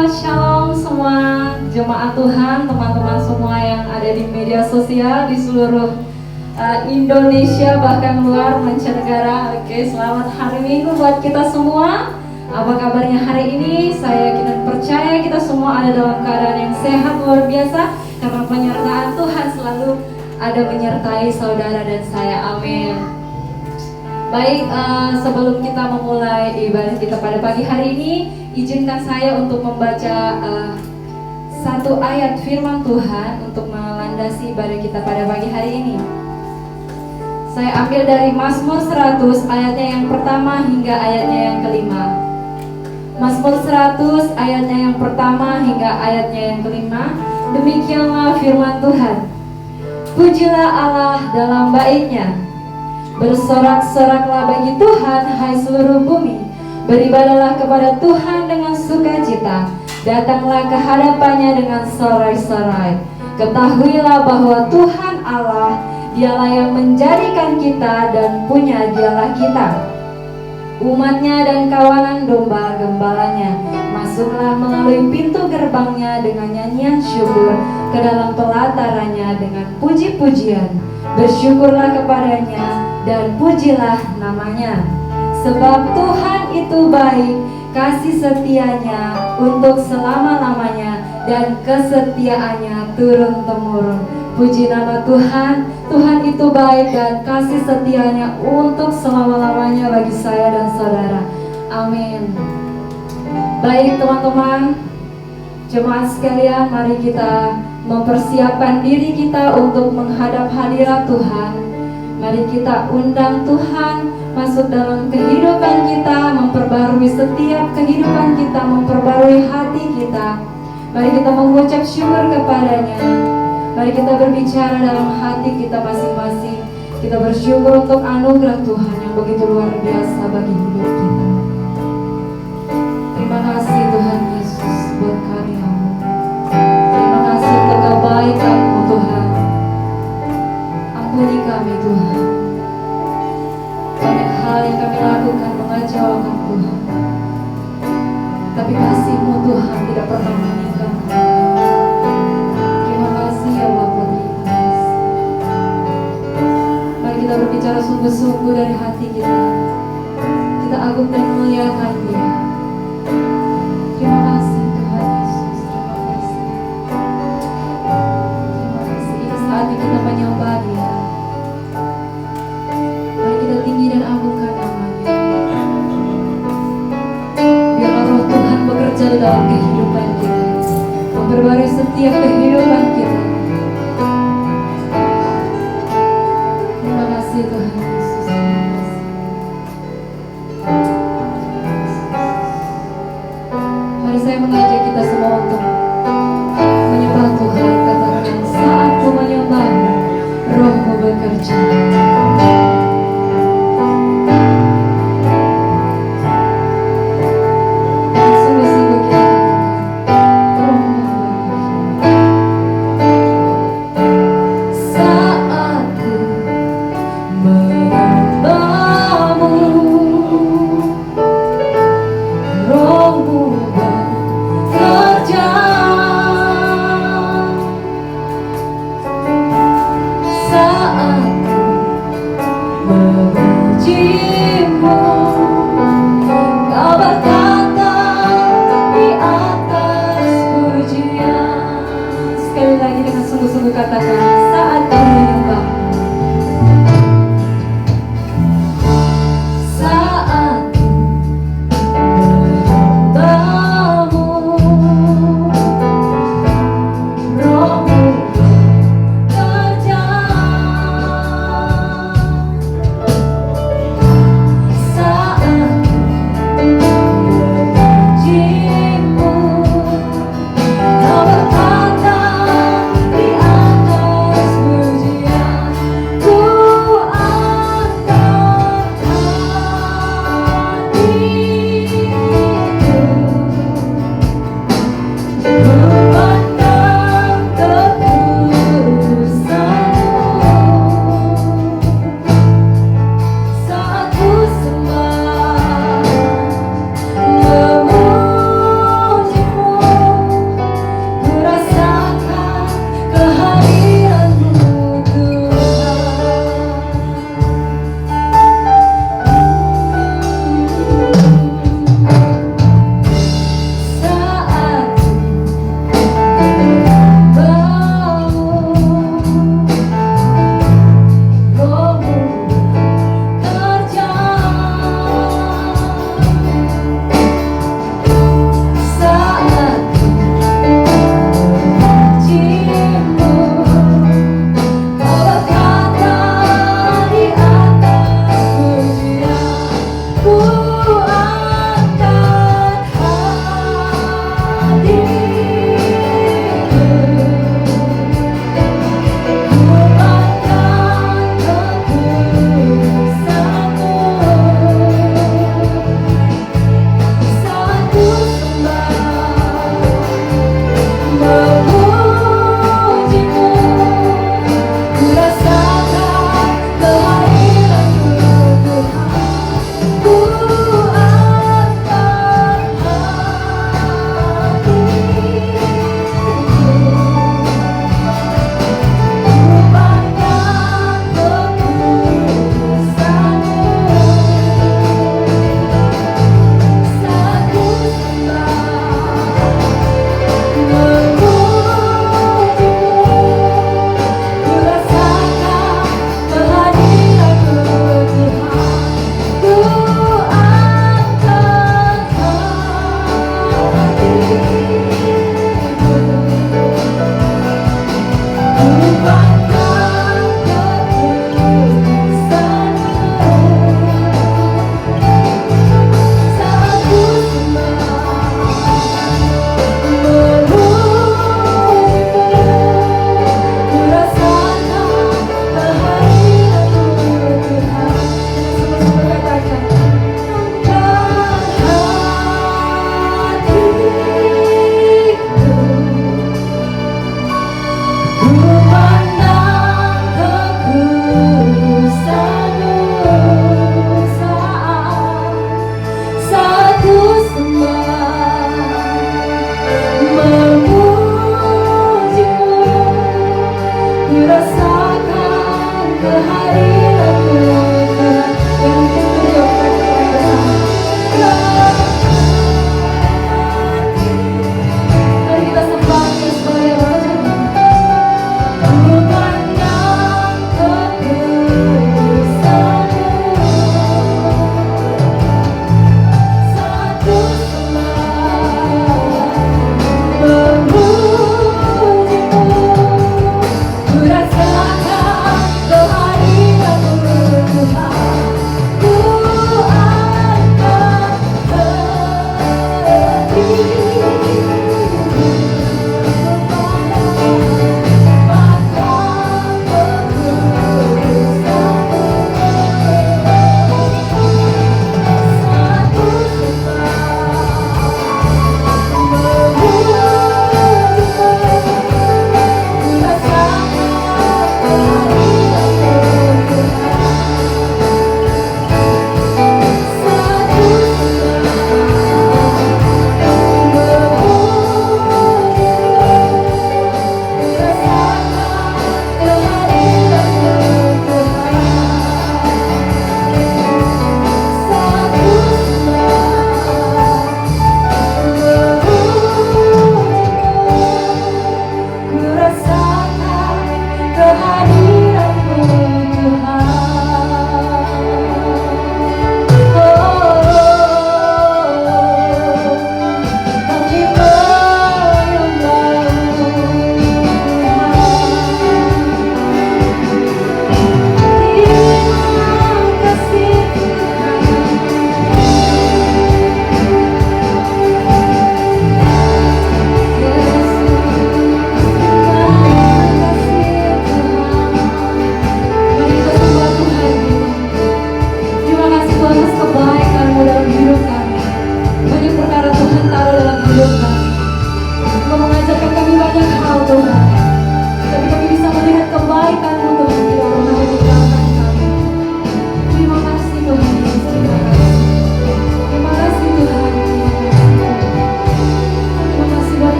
Shalom semua jemaat Tuhan, teman-teman semua yang ada di media sosial di seluruh Indonesia, bahkan luar mancanegara. Oke, selamat hari Minggu buat kita semua. Apa kabarnya hari ini? Saya yakin dan percaya kita semua ada dalam keadaan yang sehat luar biasa, karena penyertaan Tuhan selalu ada menyertai saudara dan saya. Amin. Baik, sebelum kita memulai ibadah kita pada pagi hari ini, izinkan saya untuk membaca satu ayat firman Tuhan untuk melandasi ibadah kita pada pagi hari ini. Saya ambil dari Mazmur 100 ayatnya yang pertama hingga ayatnya yang kelima. Mazmur 100 ayatnya yang pertama hingga ayatnya yang kelima. Demikianlah firman Tuhan. Pujilah Allah dalam baiknya, bersorak-soraklah bagi Tuhan, hai seluruh bumi. Beribadahlah kepada Tuhan dengan sukacita, datanglah ke hadapannya dengan sorai-sorai. Ketahuilah bahwa Tuhan Allah, Dialah yang menjadikan kita dan punya Dialah kita, umatnya dan kawanan domba gembalanya. Masuklah melalui pintu gerbangnya dengan nyanyian syukur, ke dalam pelatarannya dengan puji-pujian. Bersyukurlah kepadanya dan pujilah namanya. Sebab Tuhan itu baik, kasih setianya untuk selama-lamanya, dan kesetiaannya turun-temurun. Puji nama Tuhan. Tuhan itu baik dan kasih setianya untuk selama-lamanya bagi saya dan saudara. Amin. Baik teman-teman, jemaat sekalian, mari kita mempersiapkan diri kita untuk menghadap hadirat Tuhan. Mari kita undang Tuhan masuk dalam kehidupan kita, memperbarui setiap kehidupan kita, memperbarui hati kita. Mari kita mengucap syukur kepadanya. Mari kita berbicara dalam hati kita masing-masing. Kita bersyukur untuk anugerah Tuhan yang begitu luar biasa bagi hidup kita. Terima kasih Tuhan Yesus buat karya-Mu. Terima kasih untuk kebaikan-Mu Tuhan. Ampuni kami Tuhan. Banyak hal yang kami lakukan mengecewakan Tuhan, tapi kasih-Mu Tuhan tidak pernah meninggalkan. Terima kasih ya Bapa Tuhan. Mari kita berbicara sungguh-sungguh dari hati kita. Kita agung dan muliakan Dia. Terima kasih Tuhan Yesus. Terima kasih. Terima kasih. Ini saatnya kita menyembah Dia. Mari kita tinggi dan agungkan nama-Nya. Biarlah Roh Tuhan bekerja di dalam kehidupan kita, memperbarui setiap kehidupan kita. Terima kasih Tuhan Yesus. Mari saya mengajak kita semua untuk menyembah Tuhan. Katakan, saat ku menyembah-Mu, Roh-Mu bekerja. Sungguh-sungguh kita katakan, Roh-Mu bekerja. Saat ku menyembah-Mu, Roh-Mu bekerja.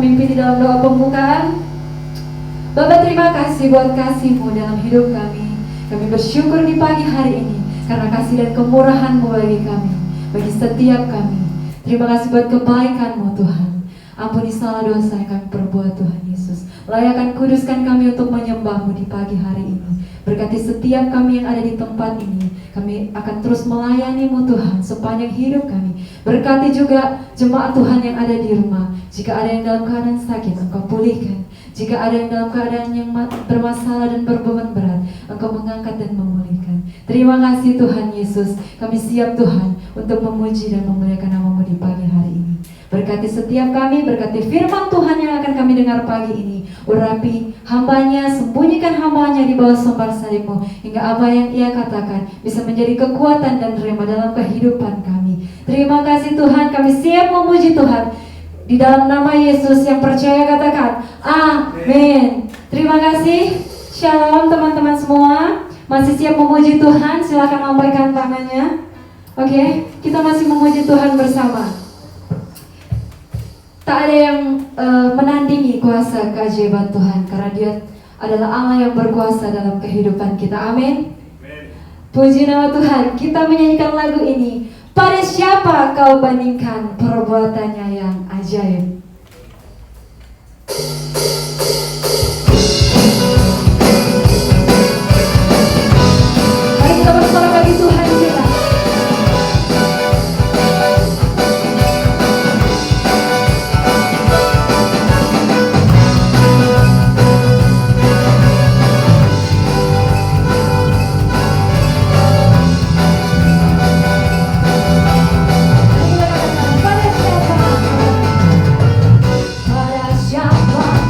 memimpin di dalam doa pembukaan. Bapa, terima kasih buat kasih-Mu dalam hidup kami. Kami bersyukur di pagi hari ini karena kasih dan kemurahan-Mu bagi kami, bagi setiap kami. Terima kasih buat kebaikan-Mu Tuhan. Ampuni salah dosa yang kami perbuat Tuhan Yesus. Layakan kuduskan kami untuk menyembah-Mu di pagi hari ini. Berkati setiap kami yang ada di tempat ini. Kami akan terus melayani-Mu Tuhan sepanjang hidup kami. Berkati juga jemaat Tuhan yang ada di rumah. Jika ada yang dalam keadaan sakit, Engkau pulihkan. Jika ada yang dalam keadaan yang bermasalah dan berbeban berat, Engkau mengangkat dan memulihkan. Terima kasih Tuhan Yesus. Kami siap Tuhan untuk memuji dan memuliakan nama-Mu di pagi hari ini. Berkati setiap kami, berkati firman Tuhan yang akan kami dengar pagi ini. Urapi hambanya, sembunyikan hambanya di bawah sombal salib-Mu, hingga apa yang ia katakan bisa menjadi kekuatan dan rema dalam kehidupan kami. Terima kasih Tuhan, kami siap memuji Tuhan. Di dalam nama Yesus yang percaya katakan amin. Terima kasih. Shalom teman-teman semua. Masih siap memuji Tuhan? Silakan lambaikan tangannya. Oke, kita masih memuji Tuhan bersama. Tak ada yang menandingi kuasa keajaiban Tuhan, karena Dia adalah Allah yang berkuasa dalam kehidupan kita. Amin. Puji nama Tuhan. Kita menyanyikan lagu ini. Pada siapa kau bandingkan perbuatannya yang ajaib? Mari kita bersorak bagi Tuhan kita. Pada siapa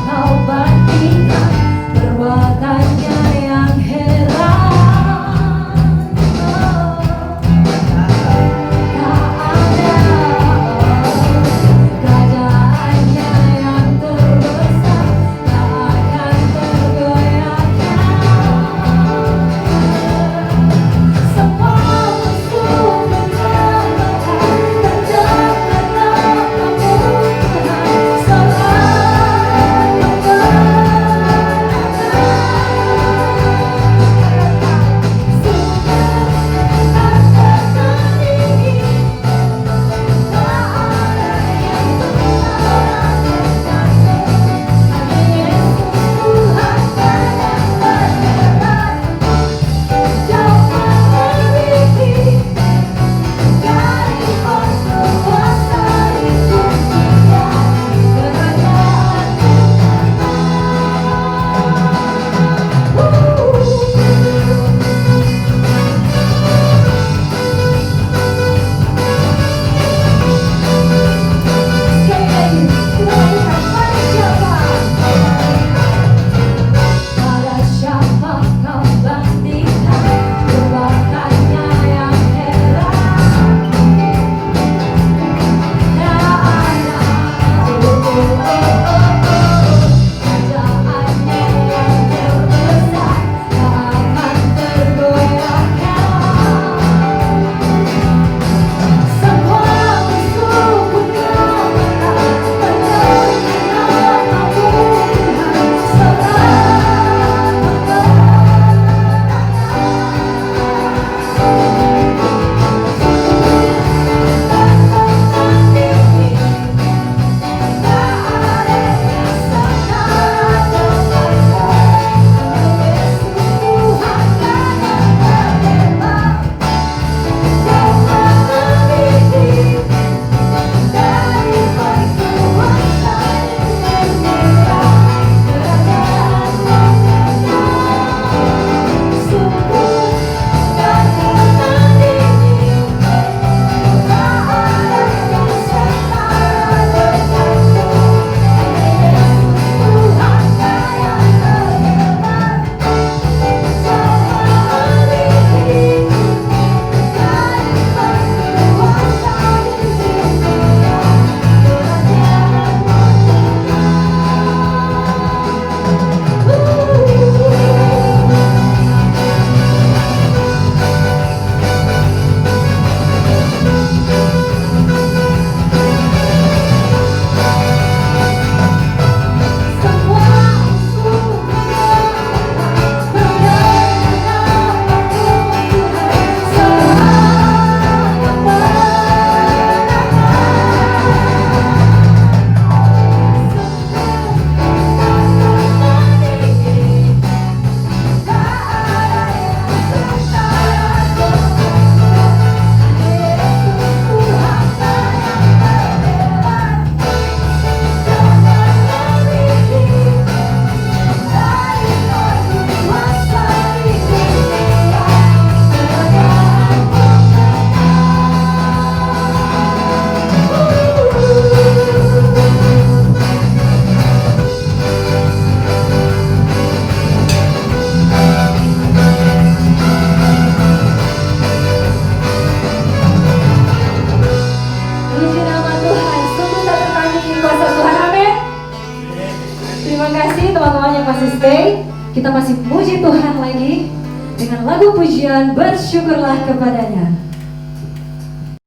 kasih teman-teman yang masih stay. Kita masih puji Tuhan lagi dengan lagu pujian Bersyukurlah Kepadanya.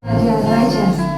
Dia Raja.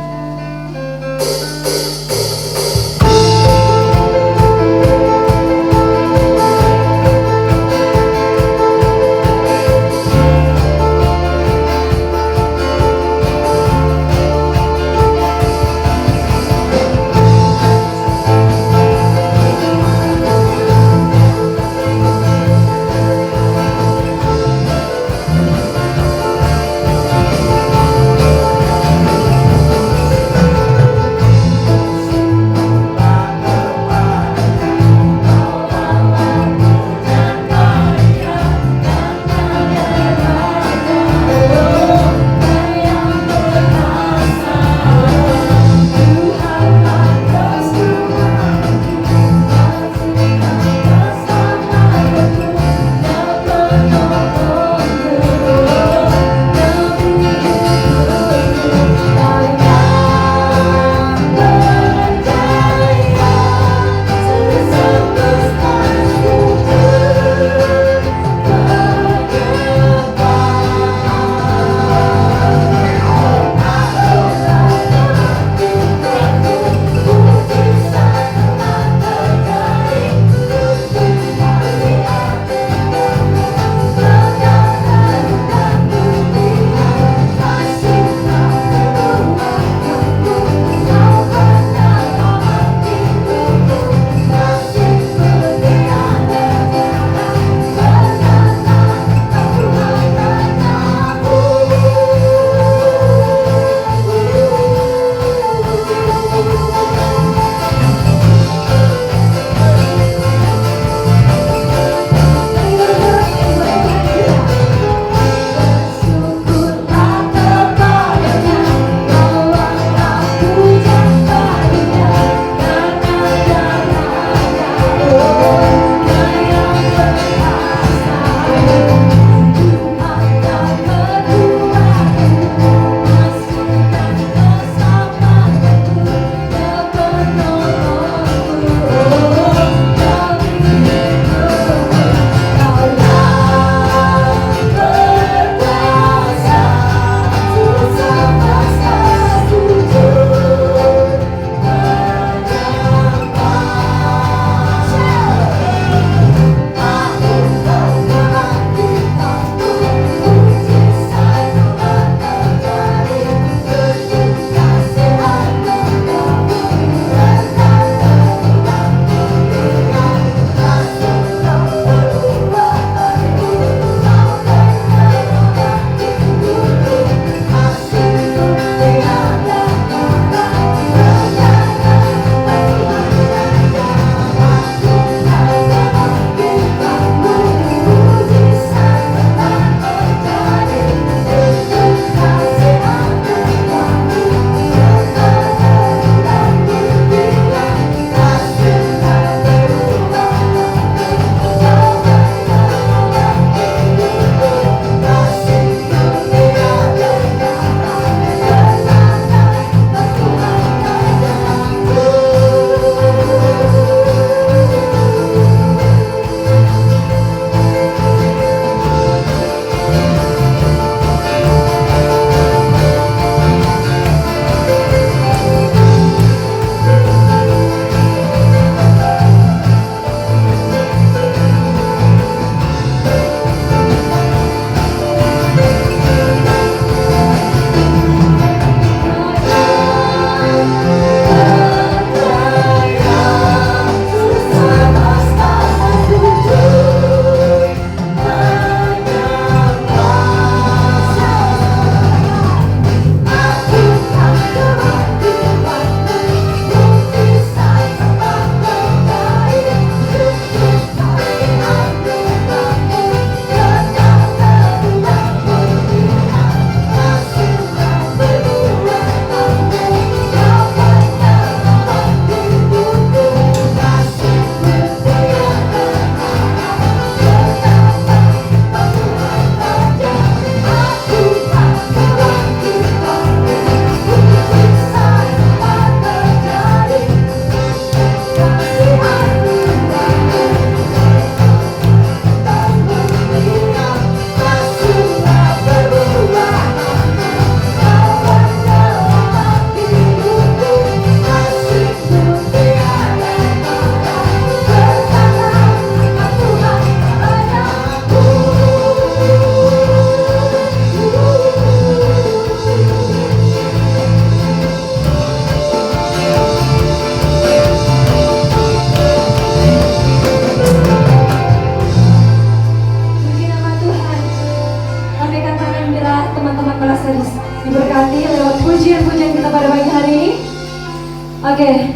Oke,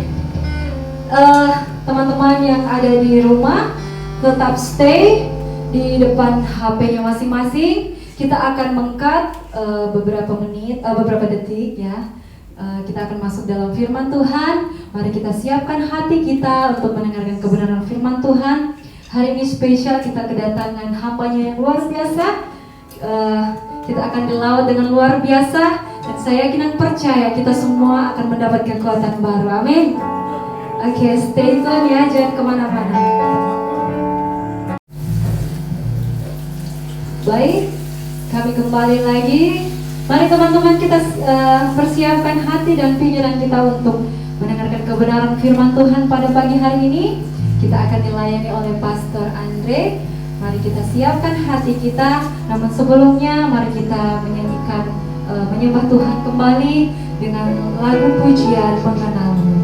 teman-teman yang ada di rumah tetap stay di depan HP-nya masing-masing. Kita akan meng-cut beberapa menit, beberapa detik ya. Kita akan masuk dalam firman Tuhan. Mari kita siapkan hati kita untuk mendengarkan kebenaran firman Tuhan. Hari ini spesial, kita kedatangan hambanya yang luar biasa. Kita akan dilaut dengan luar biasa. Dan saya yakin dan percaya kita semua akan mendapat kekuatan baru. Amin. Oke, stay tune ya, jangan kemana-mana. Baik, kami kembali lagi. Mari teman-teman kita persiapkan hati dan pikiran kita untuk mendengarkan kebenaran firman Tuhan pada pagi hari ini. Kita akan dilayani oleh Pastor Andre. Mari kita siapkan hati kita. Namun sebelumnya mari kita menyanyikan menyembah Tuhan kembali dengan lagu pujian Mengenalmu. Mengenalmu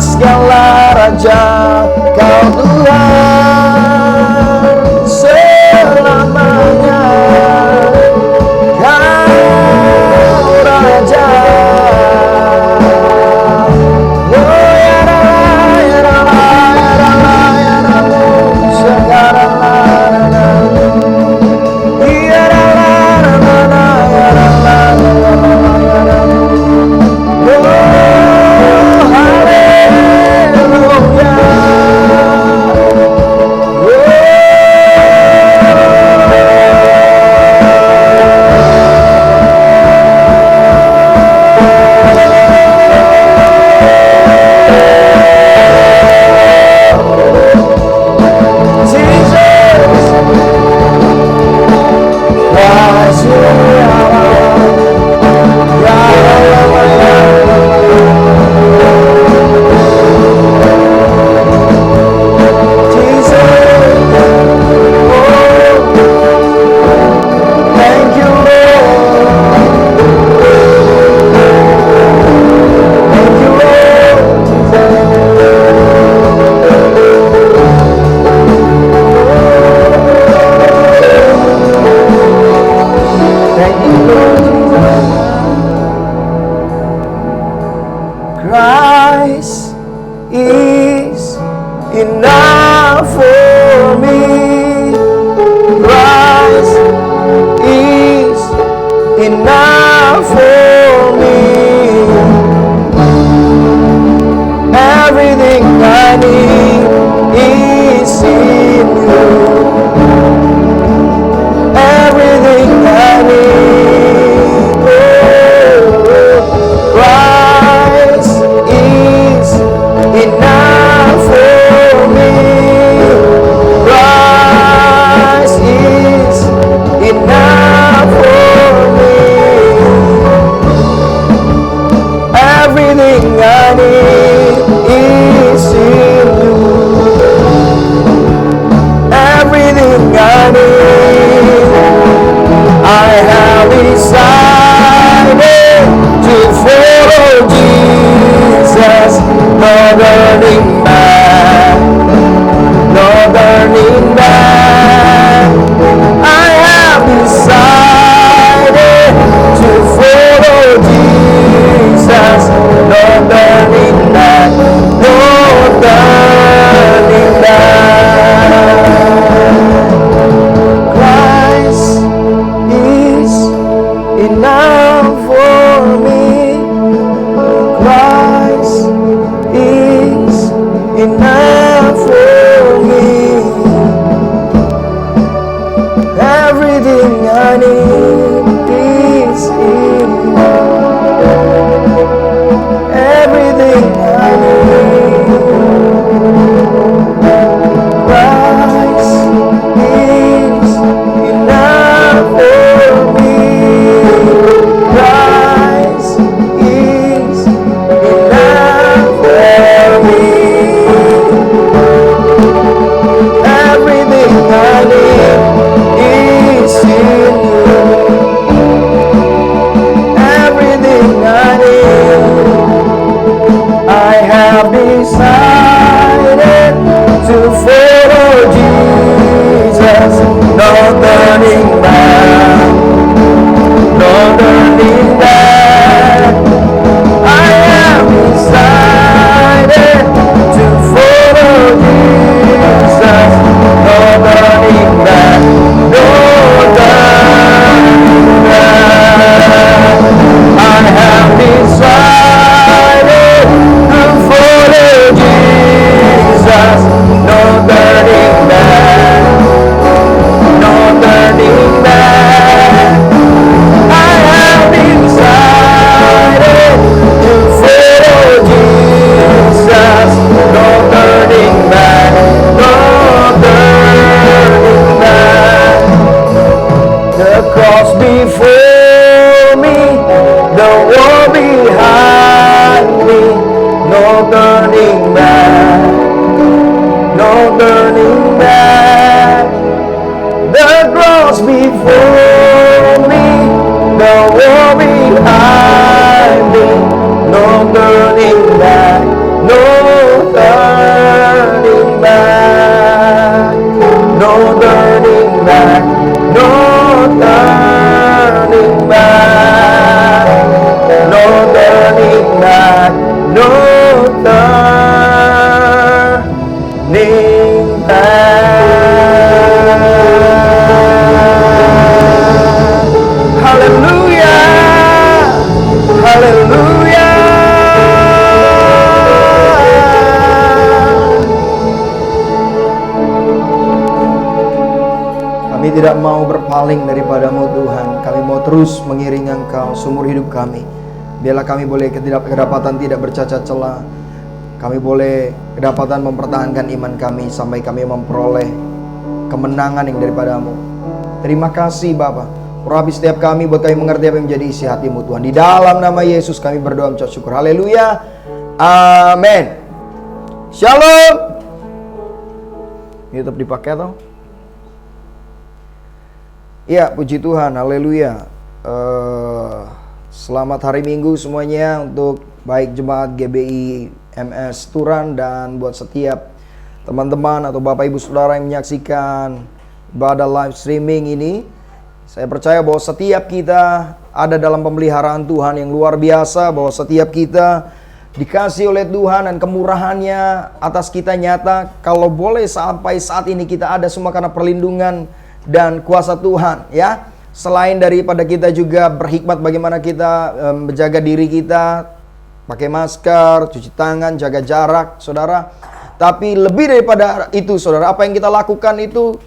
segala raja, Kau Tuhan selamanya. Kau raja. Christ is enough for me. Christ is enough for me. Everything I need is in you. Everything I need. Christ is enough for me. Christ is enough for me. Everything I need is in you. Everything I need, I have decided to follow Jesus. No turning back, no turning back. I have decided to follow Jesus. No turning back, no turning back. Christ is enough for me. Christ is enough for me. Everything I need is in you. Everything I need. Christ is enough for me. Christ is enough for me. Everything I need is in you. Everything I need, I have decided to follow Jesus. No turning back, no turning back. I have decided to follow Jesus. No turning back, no turning back. I have decided to follow Jesus. No turning back, no turning back. turning back, no turning back, no turning back, no turning back. Hallelujah, hallelujah. Kami tidak mau berpaling daripadamu Tuhan. Kami mau terus mengiringi Engkau seumur hidup kami. Biarlah kami boleh kedapatan tidak bercacat celah. Kami boleh kedapatan mempertahankan iman kami sampai kami memperoleh kemenangan yang daripadamu. Terima kasih Bapa. Urapi setiap kami buat kami mengerti apa yang menjadi isi hatimu Tuhan. Di dalam nama Yesus kami berdoa mengucap syukur. Haleluya. Amin. Shalom. YouTube dipakai atau? Ya, puji Tuhan, haleluya. Selamat hari Minggu semuanya untuk baik jemaat GBI MS Turan dan buat setiap teman-teman atau Bapak Ibu Saudara yang menyaksikan ibadah live streaming ini. Saya percaya bahwa setiap kita ada dalam pemeliharaan Tuhan yang luar biasa, bahwa setiap kita dikasih oleh Tuhan dan kemurahannya atas kita nyata. Kalau boleh sampai saat ini kita ada semua karena perlindungan dan kuasa Tuhan, ya. Selain daripada kita juga berhikmat bagaimana kita menjaga diri kita, pakai masker, cuci tangan, jaga jarak, saudara. Tapi lebih daripada itu, saudara, apa yang kita lakukan itu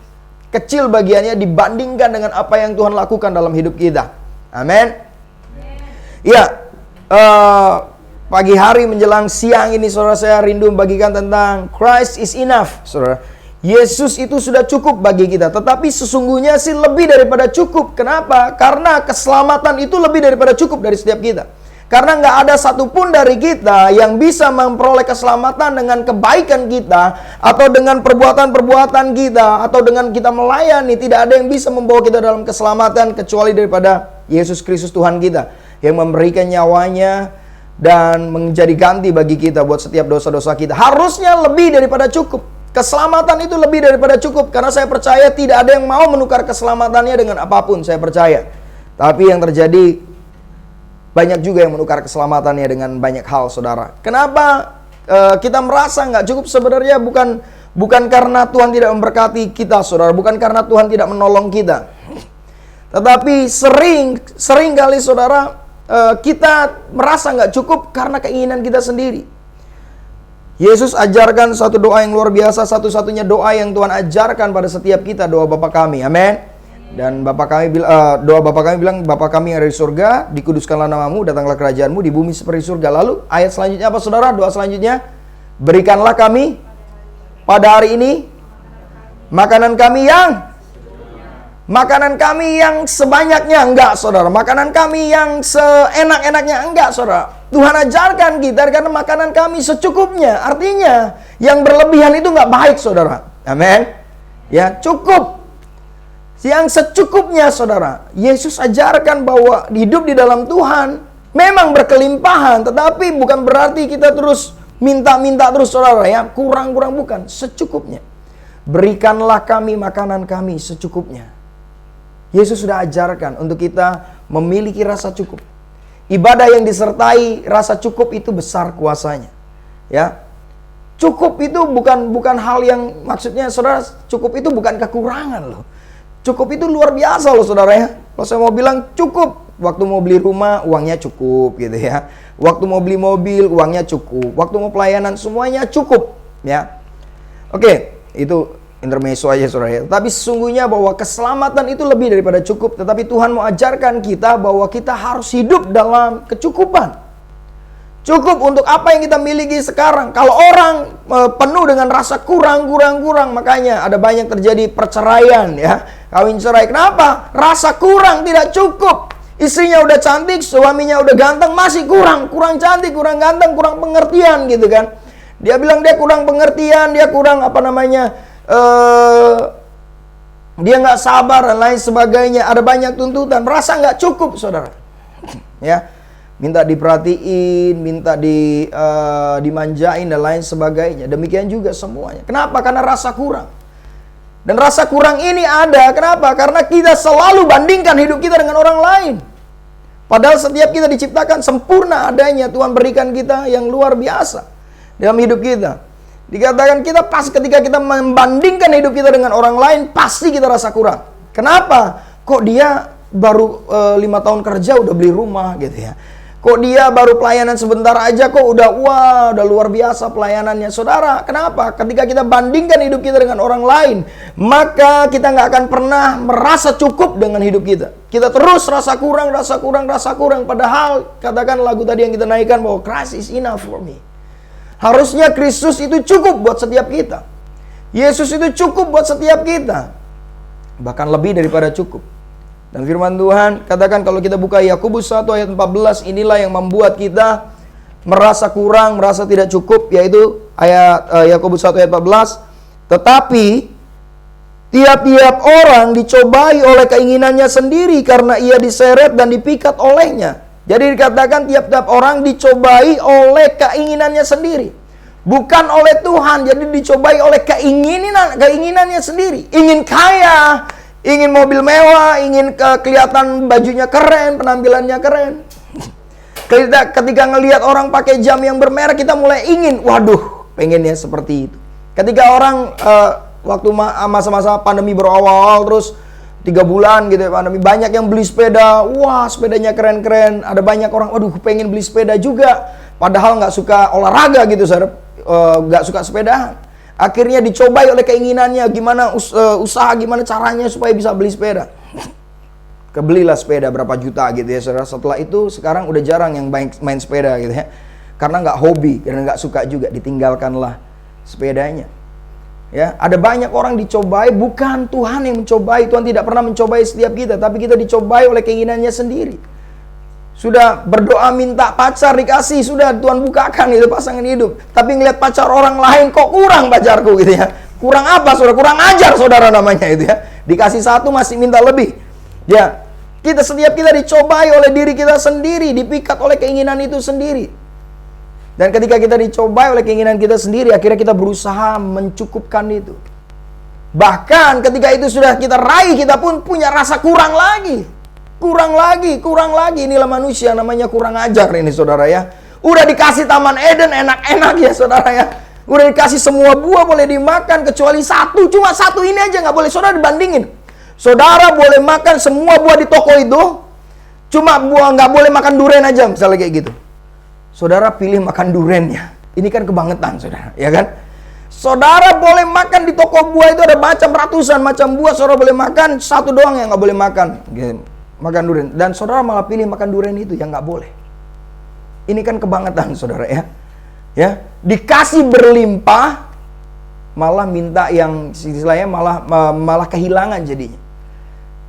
kecil bagiannya dibandingkan dengan apa yang Tuhan lakukan dalam hidup kita. Amin. Ya, pagi hari menjelang siang ini, saudara, saya rindu membagikan tentang Christ is enough, saudara. Yesus itu sudah cukup bagi kita. Tetapi sesungguhnya sih lebih daripada cukup. Kenapa? Karena keselamatan itu lebih daripada cukup dari setiap kita. Karena nggak ada satupun dari kita yang bisa memperoleh keselamatan dengan kebaikan kita, atau dengan perbuatan-perbuatan kita, atau dengan kita melayani. Tidak ada yang bisa membawa kita dalam keselamatan kecuali daripada Yesus Kristus Tuhan kita, yang memberikan nyawanya dan menjadi ganti bagi kita buat setiap dosa-dosa kita. Harusnya lebih daripada cukup. Keselamatan itu lebih daripada cukup. Karena saya percaya tidak ada yang mau menukar keselamatannya dengan apapun, saya percaya. Tapi yang terjadi, banyak juga yang menukar keselamatannya dengan banyak hal, saudara. Kenapa kita merasa nggak cukup? Sebenarnya bukan karena Tuhan tidak memberkati kita, saudara. Bukan karena Tuhan tidak menolong kita. Tetapi sering kali, saudara, kita merasa nggak cukup karena keinginan kita sendiri. Yesus ajarkan satu doa yang luar biasa, satu-satunya doa yang Tuhan ajarkan pada setiap kita, doa Bapa kami. Amin. Dan doa Bapa kami bilang, Bapa kami yang ada di surga, dikuduskanlah namamu, datanglah kerajaanmu di bumi seperti surga. Lalu ayat selanjutnya apa, saudara? Doa selanjutnya, berikanlah kami pada hari ini makanan kami yang sebanyaknya. Enggak, saudara. Makanan kami yang seenak-enaknya. Enggak, saudara. Tuhan ajarkan kita karena makanan kami secukupnya. Artinya yang berlebihan itu nggak baik, saudara. Amin. Ya, cukup. Yang secukupnya, saudara. Yesus ajarkan bahwa hidup di dalam Tuhan memang berkelimpahan, tetapi bukan berarti kita terus minta-minta terus, saudara, ya. Kurang-kurang, bukan. Secukupnya. Berikanlah kami makanan kami secukupnya. Yesus sudah ajarkan untuk kita memiliki rasa cukup. Ibadah yang disertai rasa cukup itu besar kuasanya. Ya. Cukup itu bukan hal yang, maksudnya, saudara, cukup itu bukan kekurangan loh. Cukup itu luar biasa loh, saudara, ya. Kalau saya mau bilang cukup, waktu mau beli rumah uangnya cukup gitu ya. Waktu mau beli mobil uangnya cukup. Waktu mau pelayanan semuanya cukup, ya. Oke, itu intermezzo aja, saudara, ya. Tapi sesungguhnya bahwa keselamatan itu lebih daripada cukup. Tetapi Tuhan mau ajarkan kita bahwa kita harus hidup dalam kecukupan. Cukup untuk apa yang kita miliki sekarang. Kalau orang penuh dengan rasa kurang, makanya ada banyak terjadi perceraian, ya. Kawin cerai. Kenapa? Rasa kurang, tidak cukup. Istrinya udah cantik, suaminya udah ganteng, masih kurang cantik, kurang ganteng, kurang pengertian gitu kan. Dia bilang dia kurang pengertian, dia kurang dia nggak sabar dan lain sebagainya. Ada banyak tuntutan, merasa nggak cukup, saudara. Ya, minta diperhatiin, minta dimanjain dan lain sebagainya. Demikian juga semuanya. Kenapa? Karena rasa kurang. Dan rasa kurang ini ada, kenapa? Karena kita selalu bandingkan hidup kita dengan orang lain. Padahal setiap kita diciptakan sempurna adanya, Tuhan berikan kita yang luar biasa dalam hidup kita. Dikatakan kita ketika kita membandingkan hidup kita dengan orang lain, pasti kita rasa kurang. Kenapa? Kok dia baru 5 tahun kerja udah beli rumah gitu ya. Kok dia baru pelayanan sebentar aja kok udah luar biasa pelayanannya. Saudara, kenapa? Ketika kita bandingkan hidup kita dengan orang lain, maka kita nggak akan pernah merasa cukup dengan hidup kita. Kita terus rasa kurang. Padahal, katakan lagu tadi yang kita naikkan bahwa Christ is enough for me. Harusnya Kristus itu cukup buat setiap kita. Yesus itu cukup buat setiap kita. Bahkan lebih daripada cukup. Dan firman Tuhan katakan kalau kita buka Yakobus 1 ayat 14, inilah yang membuat kita merasa kurang, merasa tidak cukup, yaitu ayat Yakobus 1 ayat 14. Tetapi tiap-tiap orang dicobai oleh keinginannya sendiri karena ia diseret dan dipikat olehnya. Jadi dikatakan tiap-tiap orang dicobai oleh keinginannya sendiri, bukan oleh Tuhan. Jadi dicobai oleh keinginannya sendiri. Ingin kaya, ingin mobil mewah, ingin kelihatan bajunya keren, penampilannya keren. Ketika ngelihat orang pakai jam yang bermerek, kita mulai ingin, waduh, pengennya seperti itu. Ketika orang waktu masa-masa pandemi berawal, terus 3 bulan gitu ya pandemi, banyak yang beli sepeda, wah sepedanya keren-keren. Ada banyak orang, waduh pengen beli sepeda juga, padahal nggak suka olahraga gitu, nggak suka sepedahan. Akhirnya dicobai oleh keinginannya, gimana usaha, gimana caranya supaya bisa beli sepeda. Kebelilah sepeda berapa juta gitu ya saudara. Setelah itu sekarang udah jarang yang main sepeda gitu ya, karena nggak hobi, karena nggak suka juga, ditinggalkanlah sepedanya. Ya, ada banyak orang dicobai, bukan Tuhan yang mencobai. Tuhan tidak pernah mencobai setiap kita, tapi kita dicobai oleh keinginannya sendiri. Sudah berdoa minta pacar dikasih, sudah Tuhan bukakan itu pasangan hidup. Tapi ngeliat pacar orang lain, kok kurang pacarku gitu ya. Kurang apa saudara? Kurang ajar saudara namanya itu ya. Dikasih 1 masih minta lebih. Ya, setiap kita dicobai oleh diri kita sendiri, dipikat oleh keinginan itu sendiri. Dan ketika kita dicobai oleh keinginan kita sendiri, akhirnya kita berusaha mencukupkan itu. Bahkan ketika itu sudah kita raih, kita pun punya rasa kurang lagi. Kurang lagi. Inilah manusia, namanya kurang ajar ini saudara ya. Udah dikasih Taman Eden enak-enak ya saudara ya. Udah dikasih semua buah boleh dimakan, kecuali cuma satu ini aja nggak boleh. Saudara dibandingin. Saudara boleh makan semua buah di toko itu, cuma buah nggak boleh makan durian aja misalnya kayak gitu. Saudara pilih makan duriannya. Ini kan kebangetan saudara, ya kan? Saudara boleh makan di toko buah itu ada macam ratusan macam buah, saudara boleh makan, satu doang yang nggak boleh makan, gitu. Makan durian. Dan saudara malah pilih makan durian itu yang nggak boleh. Ini kan kebangetan saudara ya. Ya, dikasih berlimpah, malah minta yang istilahnya malah kehilangan jadinya.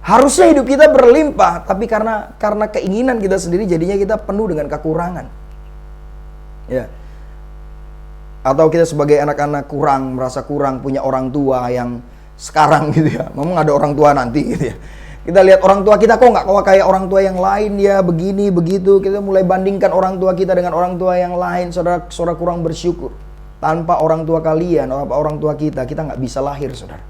Harusnya hidup kita berlimpah, tapi karena keinginan kita sendiri jadinya kita penuh dengan kekurangan. Ya. Atau kita sebagai anak-anak merasa kurang punya orang tua yang sekarang gitu ya. Memang ada orang tua nanti gitu ya. Kita lihat orang tua kita kok nggak kayak orang tua yang lain ya, begini begitu. Kita mulai bandingkan orang tua kita dengan orang tua yang lain. Saudara kurang bersyukur. Tanpa orang tua kalian, orang tua kita nggak bisa lahir saudara.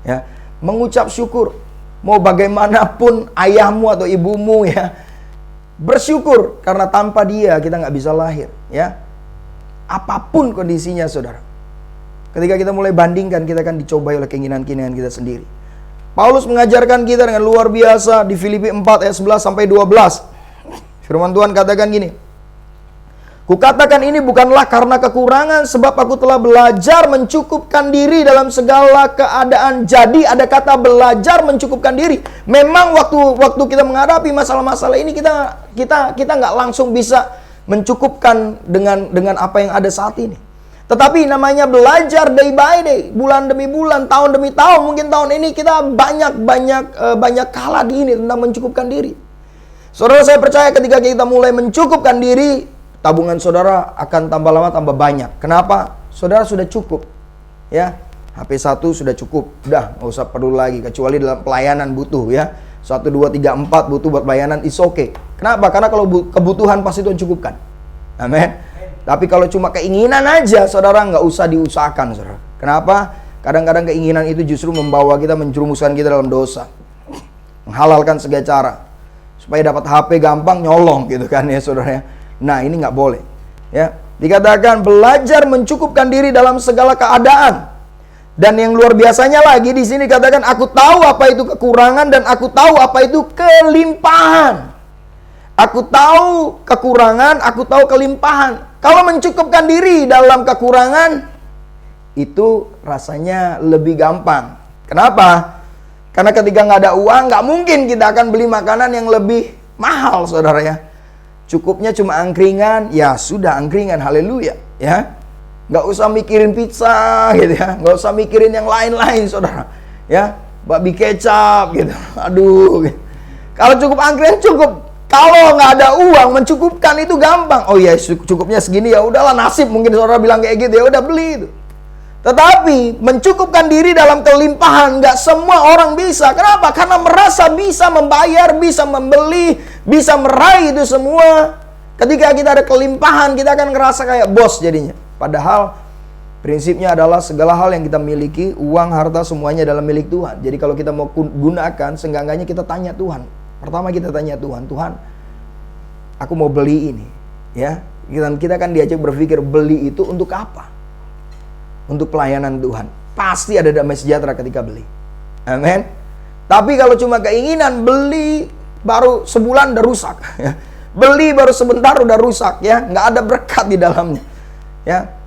Ya, mengucap syukur. Mau bagaimanapun ayahmu atau ibumu ya, bersyukur karena tanpa dia kita nggak bisa lahir ya. Apapun kondisinya saudara, ketika kita mulai bandingkan, kita akan dicobai oleh keinginan-keinginan kita sendiri. Paulus mengajarkan kita dengan luar biasa di Filipi 4 ayat 11 sampai 12. Firman Tuhan katakan gini, kukatakan ini bukanlah karena kekurangan, sebab aku telah belajar mencukupkan diri dalam segala keadaan. Jadi ada kata belajar mencukupkan diri. Memang waktu kita menghadapi masalah-masalah ini, kita nggak langsung bisa mencukupkan dengan apa yang ada saat ini. Tetapi namanya belajar day by day, bulan demi bulan, tahun demi tahun. Mungkin tahun ini kita banyak kalah di ini tentang mencukupkan diri. Saudara, saya percaya ketika kita mulai mencukupkan diri, tabungan saudara akan tambah lama tambah banyak. Kenapa? Saudara sudah cukup. Ya, HP 1 sudah cukup. Udah, nggak usah perlu lagi. Kecuali dalam pelayanan butuh ya. 1, 2, 3, 4 butuh buat pelayanan, is okay. Kenapa? Karena kalau kebutuhan pasti Tuhan cukupkan. Amin. Tapi kalau cuma keinginan aja, saudara nggak usah diusahakan saudara. Kenapa? Kadang-kadang keinginan itu justru membawa kita, menjerumuskan kita dalam dosa. Menghalalkan segala cara. Supaya dapat HP gampang, nyolong gitu kan ya saudara. Nah ini nggak boleh. Ya, dikatakan belajar mencukupkan diri dalam segala keadaan. Dan yang luar biasanya lagi di sini dikatakan aku tahu apa itu kekurangan dan aku tahu apa itu kelimpahan. Aku tahu kekurangan, aku tahu kelimpahan. Kalau mencukupkan diri dalam kekurangan, itu rasanya lebih gampang. Kenapa? Karena ketika nggak ada uang, nggak mungkin kita akan beli makanan yang lebih mahal, saudara ya. Cukupnya cuma angkringan, ya sudah angkringan, haleluya. Ya, nggak usah mikirin pizza gitu ya, nggak usah mikirin yang lain-lain, saudara. Ya, babi kecap gitu. Aduh. Gitu. Kalau cukup angkringan cukup. Kalau nggak ada uang, mencukupkan itu gampang. Oh ya, cukupnya segini ya udahlah, nasib mungkin saudara bilang kayak gitu, ya udah beli itu. Tetapi mencukupkan diri dalam kelimpahan nggak semua orang bisa. Kenapa? Karena merasa bisa membayar, bisa membeli, bisa meraih itu semua. Ketika kita ada kelimpahan, kita akan ngerasa kayak bos jadinya. Padahal prinsipnya adalah segala hal yang kita miliki, uang, harta, semuanya adalah milik Tuhan. Jadi kalau kita mau gunakan, seenggaknya kita tanya Tuhan. Pertama kita tanya Tuhan, Tuhan, aku mau beli ini, ya. Dan kita kan diajak berpikir beli itu untuk apa? Untuk pelayanan Tuhan. Pasti ada damai sejahtera ketika beli. Amin. Tapi kalau cuma keinginan beli baru sebulan udah rusak, ya. Beli baru sebentar udah rusak, ya. Nggak ada berkat di dalamnya, ya.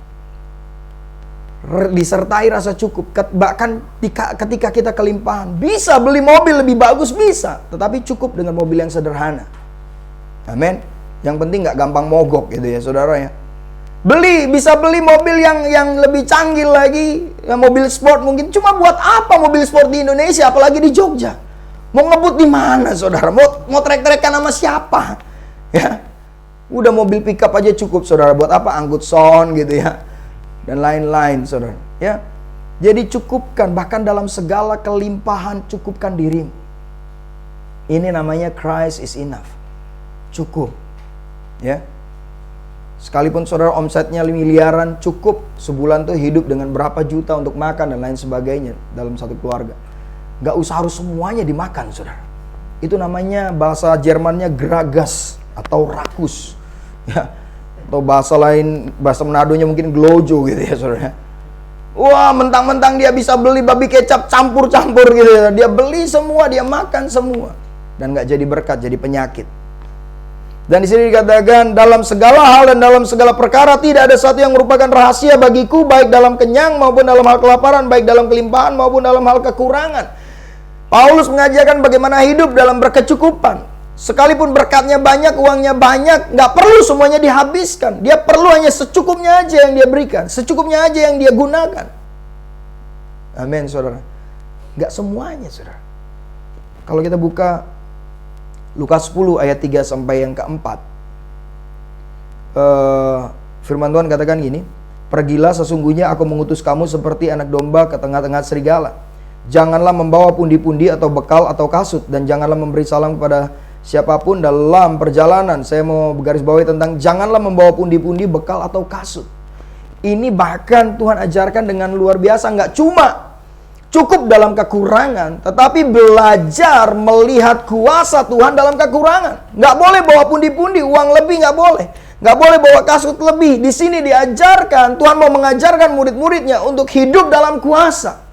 Disertai rasa cukup. Bahkan ketika kita kelimpahan, bisa beli mobil lebih bagus, bisa, tetapi cukup dengan mobil yang sederhana. Amin. Yang penting nggak gampang mogok gitu ya saudara ya. Bisa beli mobil yang lebih canggih lagi, yang mobil sport mungkin. Cuma buat apa mobil sport di Indonesia, apalagi di Jogja? Mau ngebut di mana saudara? Mau trek-trekan sama siapa? Ya, udah mobil pickup aja cukup saudara. Buat apa angkut son gitu ya? Dan lain-lain saudara ya. Jadi cukupkan, bahkan dalam segala kelimpahan cukupkan dirimu. Ini namanya Christ is enough. Cukup ya. Sekalipun saudara omsetnya miliaran, cukup sebulan tuh hidup dengan berapa juta untuk makan dan lain sebagainya dalam satu keluarga. Gak usah harus semuanya dimakan saudara. Itu namanya bahasa Jermannya gragas atau rakus ya. Atau bahasa lain, bahasa Menadonya mungkin glojo gitu ya saudara. Wah, mentang-mentang dia bisa beli babi kecap campur-campur gitu ya. Dia beli semua, dia makan semua. Dan gak jadi berkat, jadi penyakit. Dan di sini dikatakan dalam segala hal dan dalam segala perkara tidak ada satu yang merupakan rahasia bagiku, baik dalam kenyang maupun dalam hal kelaparan, baik dalam kelimpahan maupun dalam hal kekurangan. Paulus mengajarkan bagaimana hidup dalam berkecukupan. Sekalipun berkatnya banyak, uangnya banyak, nggak perlu semuanya dihabiskan. Dia perlu hanya secukupnya aja yang dia berikan, secukupnya aja yang dia gunakan. Amin, saudara. Nggak semuanya, saudara. Kalau kita buka Lukas 10 ayat 3 sampai yang keempat, firman Tuhan katakan gini, pergilah, sesungguhnya aku mengutus kamu seperti anak domba ke tengah-tengah serigala. Janganlah membawa pundi-pundi atau bekal atau kasut, dan janganlah memberi salam kepada siapapun dalam perjalanan. Saya mau bergaris bawahi tentang janganlah membawa pundi-pundi, bekal atau kasut. Ini bahkan Tuhan ajarkan dengan luar biasa. Nggak cuma cukup dalam kekurangan, tetapi belajar melihat kuasa Tuhan dalam kekurangan. Nggak boleh bawa pundi-pundi, uang lebih nggak boleh. Nggak boleh bawa kasut lebih. Di sini diajarkan, Tuhan mau mengajarkan murid-muridnya untuk hidup dalam kuasa.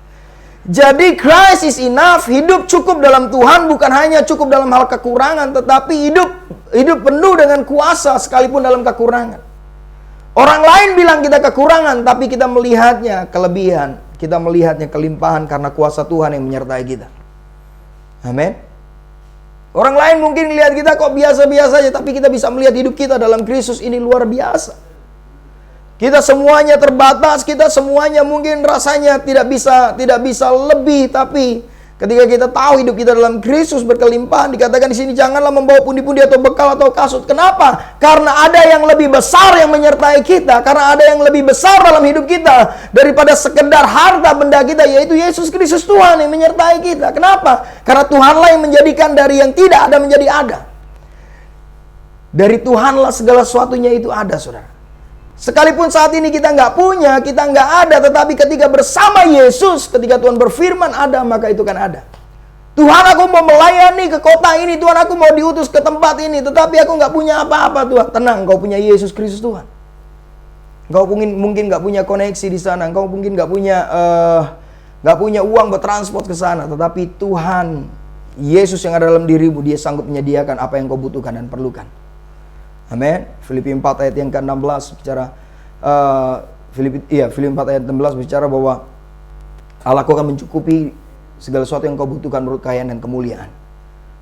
Jadi Christ is enough, hidup cukup dalam Tuhan bukan hanya cukup dalam hal kekurangan, tetapi hidup penuh dengan kuasa sekalipun dalam kekurangan. Orang lain bilang kita kekurangan, tapi kita melihatnya kelebihan, kita melihatnya kelimpahan karena kuasa Tuhan yang menyertai kita. Amin. Orang lain mungkin lihat kita kok biasa-biasa aja, tapi kita bisa melihat hidup kita dalam Kristus ini luar biasa. Kita semuanya terbatas, kita semuanya mungkin rasanya tidak bisa lebih, tapi ketika kita tahu hidup kita dalam Kristus berkelimpahan, dikatakan di sini janganlah membawa pundi-pundi atau bekal atau kasut. Kenapa? Karena ada yang lebih besar yang menyertai kita, karena ada yang lebih besar dalam hidup kita daripada sekedar harta benda kita, yaitu Yesus Kristus Tuhan yang menyertai kita. Kenapa? Karena Tuhanlah yang menjadikan dari yang tidak ada menjadi ada. Dari Tuhanlah segala sesuatunya itu ada, saudara. Sekalipun saat ini kita nggak punya, kita nggak ada, tetapi ketika bersama Yesus, ketika Tuhan berfirman ada, maka itu kan ada. Tuhan, aku mau melayani ke kota ini, Tuhan, aku mau diutus ke tempat ini, tetapi aku nggak punya apa-apa, Tuhan. Tenang, kau punya Yesus Kristus, Tuhan. Kau mungkin nggak punya koneksi di sana, kau mungkin nggak punya uang bertransport ke sana, tetapi Tuhan Yesus yang ada dalam dirimu, Dia sanggup menyediakan apa yang kau butuhkan dan perlukan. Amin. Filipi 4 ayat yang ke-16 bicara Filipi 4 ayat 16 bicara bahwa Allahku akan mencukupi segala sesuatu yang kau butuhkan menurut kekayaan dan kemuliaan.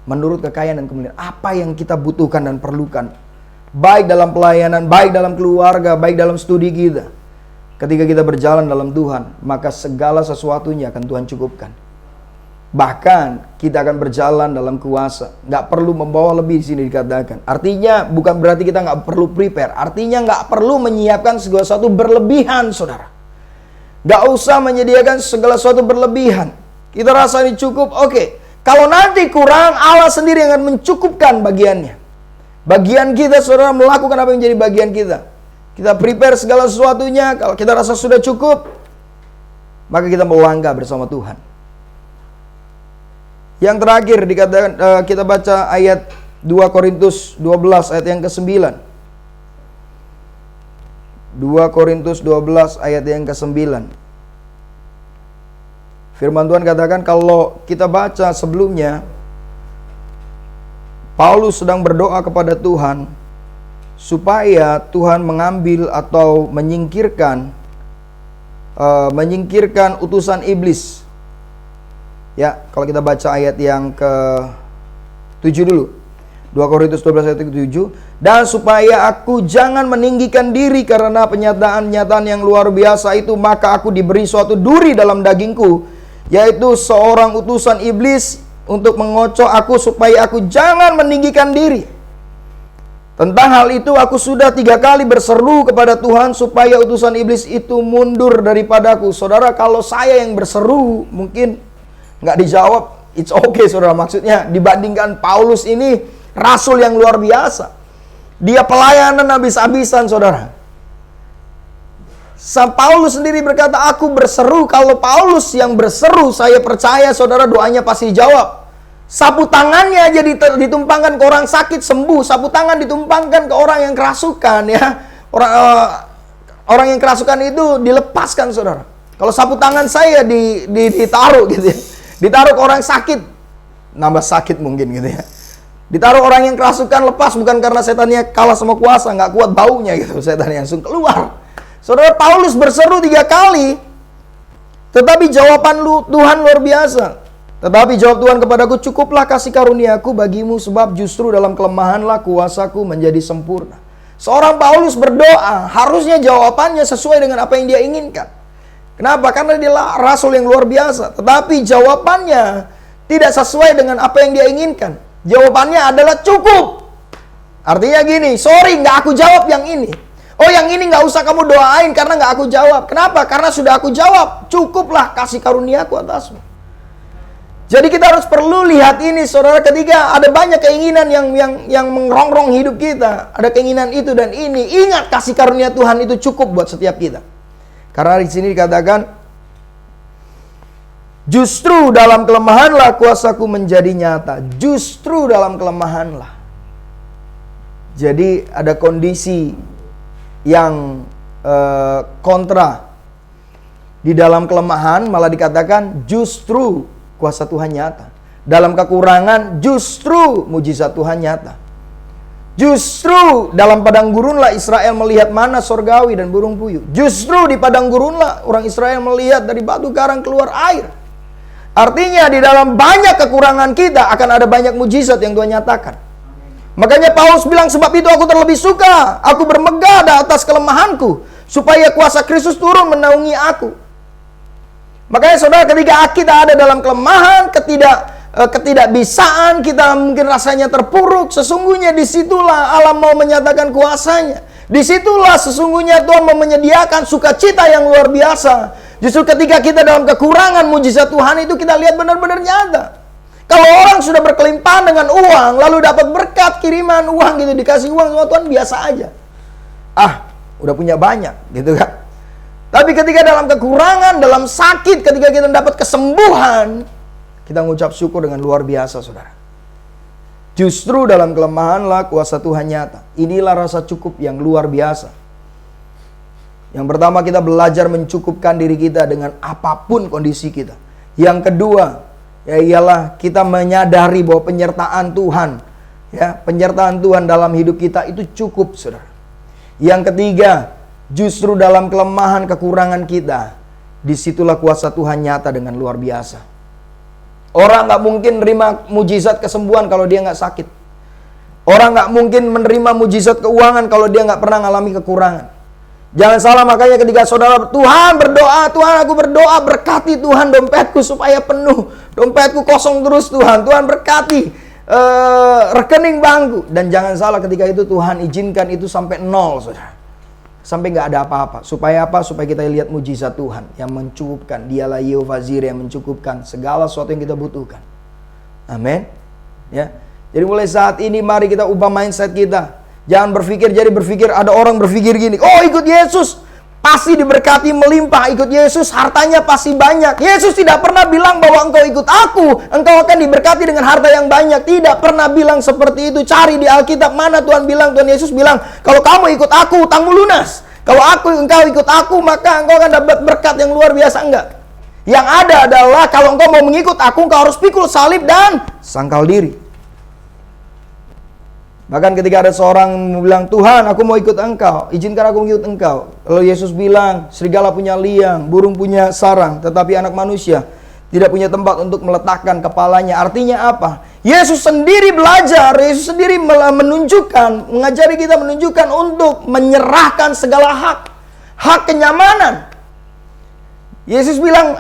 Menurut kekayaan dan kemuliaan, apa yang kita butuhkan dan perlukan, baik dalam pelayanan, baik dalam keluarga, baik dalam studi kita. Ketika kita berjalan dalam Tuhan, maka segala sesuatunya akan Tuhan cukupkan. Bahkan kita akan berjalan dalam kuasa. Nggak perlu membawa lebih di sini dikatakan. Artinya bukan berarti kita nggak perlu prepare. Artinya nggak perlu menyiapkan segala sesuatu berlebihan, saudara. Nggak usah menyediakan segala sesuatu berlebihan. Kita rasa ini cukup, oke. Kalau nanti kurang, Allah sendiri yang akan mencukupkan bagiannya. Bagian kita, saudara, melakukan apa yang menjadi bagian kita. Kita prepare segala sesuatunya. Kalau kita rasa sudah cukup, maka kita melangkah bersama Tuhan. Yang terakhir dikatakan, kita baca ayat 2 Korintus 12 ayat yang ke-9. 2 Korintus 12 ayat yang ke-9. Firman Tuhan katakan, kalau kita baca sebelumnya, Paulus sedang berdoa kepada Tuhan supaya Tuhan mengambil atau menyingkirkan utusan iblis. Ya, kalau kita baca ayat yang ke-7 dulu. 2 Korintus 12 ayat ke-7. Dan supaya aku jangan meninggikan diri karena penyataan-penyataan yang luar biasa itu, maka aku diberi suatu duri dalam dagingku, yaitu seorang utusan iblis untuk mengocok aku supaya aku jangan meninggikan diri. Tentang hal itu aku sudah 3 kali berseru kepada Tuhan supaya utusan iblis itu mundur daripadaku. Saudara, kalau saya yang berseru mungkin nggak dijawab, it's okay, saudara. Maksudnya dibandingkan Paulus ini rasul yang luar biasa. Dia pelayanan habis-habisan, saudara. Paulus sendiri berkata, aku berseru. Kalau Paulus yang berseru, saya percaya, saudara, doanya pasti dijawab. Sapu tangannya aja ditumpangkan ke orang sakit sembuh. Sapu tangan ditumpangkan ke orang yang kerasukan, ya. Orang yang kerasukan itu dilepaskan, saudara. Kalau sapu tangan saya ditaruh gitu ya. Ditaruh ke orang sakit, nambah sakit mungkin gitu ya. Ditaruh orang yang kerasukan, lepas, bukan karena setannya kalah sama kuasa, nggak kuat baunya gitu, setannya langsung keluar. Saudara, Paulus berseru 3 kali, tetapi jawaban Tuhan luar biasa. Tetapi jawab Tuhan kepadaku, cukuplah kasih karuniaku bagimu, sebab justru dalam kelemahanlah kuasaku menjadi sempurna. Seorang Paulus berdoa, harusnya jawabannya sesuai dengan apa yang dia inginkan. Kenapa? Karena dia rasul yang luar biasa. Tetapi jawabannya tidak sesuai dengan apa yang dia inginkan. Jawabannya adalah cukup. Artinya gini, sorry, nggak aku jawab yang ini. Oh, yang ini nggak usah kamu doain karena nggak aku jawab. Kenapa? Karena sudah aku jawab. Cukuplah kasih karuniaku atasmu. Jadi kita harus perlu lihat ini, saudara, ketika ada banyak keinginan yang mengerongrong hidup kita. Ada keinginan itu dan ini. Ingat, kasih karunia Tuhan itu cukup buat setiap kita. Karena di sini dikatakan, justru dalam kelemahanlah kuasaku menjadi nyata. Justru dalam kelemahanlah. Jadi ada kondisi yang kontra. Di dalam kelemahan malah dikatakan justru kuasa Tuhan nyata. Dalam kekurangan justru mujizat Tuhan nyata. Justru dalam padang gurunlah Israel melihat mana sorgawi dan burung puyuh. Justru di padang gurunlah orang Israel melihat dari batu karang keluar air. Artinya di dalam banyak kekurangan kita akan ada banyak mujizat yang Tuhan nyatakan. Makanya Paulus bilang, sebab itu aku terlebih suka, aku bermegah di atas kelemahanku, supaya kuasa Kristus turun menaungi aku. Makanya saudara, ketika kita ada dalam kelemahan, ketidakbisaan, kita mungkin rasanya terpuruk, sesungguhnya disitulah Allah mau menyatakan kuasanya. Disitulah sesungguhnya Tuhan mau menyediakan sukacita yang luar biasa. Justru ketika kita dalam kekurangan, mujizat Tuhan itu kita lihat benar-benar nyata. Kalau orang sudah berkelimpahan dengan uang, lalu dapat berkat kiriman uang gitu, dikasih uang sama Tuhan, biasa aja. udah punya banyak, gitu kan. Tapi ketika dalam kekurangan, dalam sakit, ketika kita dapat kesembuhan, kita mengucap syukur dengan luar biasa, saudara. Justru dalam kelemahanlah kuasa Tuhan nyata. Inilah rasa cukup yang luar biasa. Yang pertama, kita belajar mencukupkan diri kita dengan apapun kondisi kita. Yang kedua, ialah kita menyadari bahwa penyertaan Tuhan, penyertaan Tuhan dalam hidup kita itu cukup, saudara. Yang ketiga, justru dalam kelemahan kekurangan kita, disitulah kuasa Tuhan nyata dengan luar biasa. Orang nggak mungkin menerima mujizat kesembuhan kalau dia nggak sakit. Orang nggak mungkin menerima mujizat keuangan kalau dia nggak pernah mengalami kekurangan. Jangan salah, makanya ketika saudara Tuhan berdoa, Tuhan aku berdoa berkati Tuhan dompetku supaya penuh, dompetku kosong terus Tuhan, Tuhan berkati rekening bankku. Dan jangan salah, ketika itu Tuhan izinkan itu sampai nol, saudara, sampai nggak ada apa-apa. Supaya apa? Supaya kita lihat mujizat Tuhan yang mencukupkan. Dialah Yehovah Jireh yang mencukupkan segala sesuatu yang kita butuhkan. Amin. Ya. Jadi mulai saat ini mari kita ubah mindset kita. Jangan berpikir, ada orang berpikir gini, oh ikut Yesus pasti diberkati melimpah, ikut Yesus hartanya pasti banyak. Yesus tidak pernah bilang bahwa engkau ikut aku, engkau akan diberkati dengan harta yang banyak. Tidak pernah bilang seperti itu. Cari di Alkitab mana Tuhan bilang. Tuhan Yesus bilang, kalau kamu ikut aku, utangmu lunas. Kalau engkau ikut aku, maka engkau akan dapat berkat yang luar biasa. Enggak. Yang ada adalah kalau engkau mau mengikut aku, engkau harus pikul salib dan sangkal diri. Bahkan ketika ada seorang bilang, Tuhan aku mau ikut engkau, izinkan aku mengikut engkau. Lalu Yesus bilang, serigala punya liang, burung punya sarang, tetapi anak manusia tidak punya tempat untuk meletakkan kepalanya. Artinya apa? Yesus sendiri belajar, Yesus sendiri menunjukkan, mengajari kita menunjukkan untuk menyerahkan segala hak kenyamanan. Yesus bilang,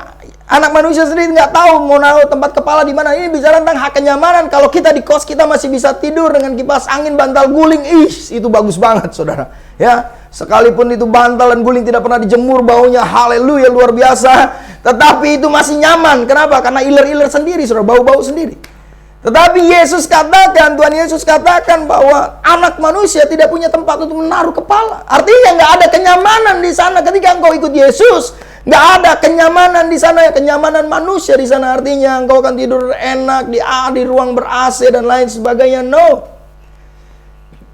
anak manusia sendiri nggak tahu mau naruh tempat kepala di mana. Ini bicara tentang hak kenyamanan. Kalau kita di kos kita masih bisa tidur dengan kipas angin, bantal guling, itu bagus banget, saudara. Ya, sekalipun itu bantal dan guling tidak pernah dijemur, baunya haleluya luar biasa. Tetapi itu masih nyaman. Kenapa? Karena iler-iler sendiri, saudara, bau-bau sendiri. Tetapi Tuhan Yesus katakan bahwa anak manusia tidak punya tempat untuk menaruh kepala. Artinya nggak ada kenyamanan di sana ketika engkau ikut Yesus. Nggak ada kenyamanan di sana, ya kenyamanan manusia di sana. Artinya engkau akan tidur enak di ruang ber-AC dan lain sebagainya. No.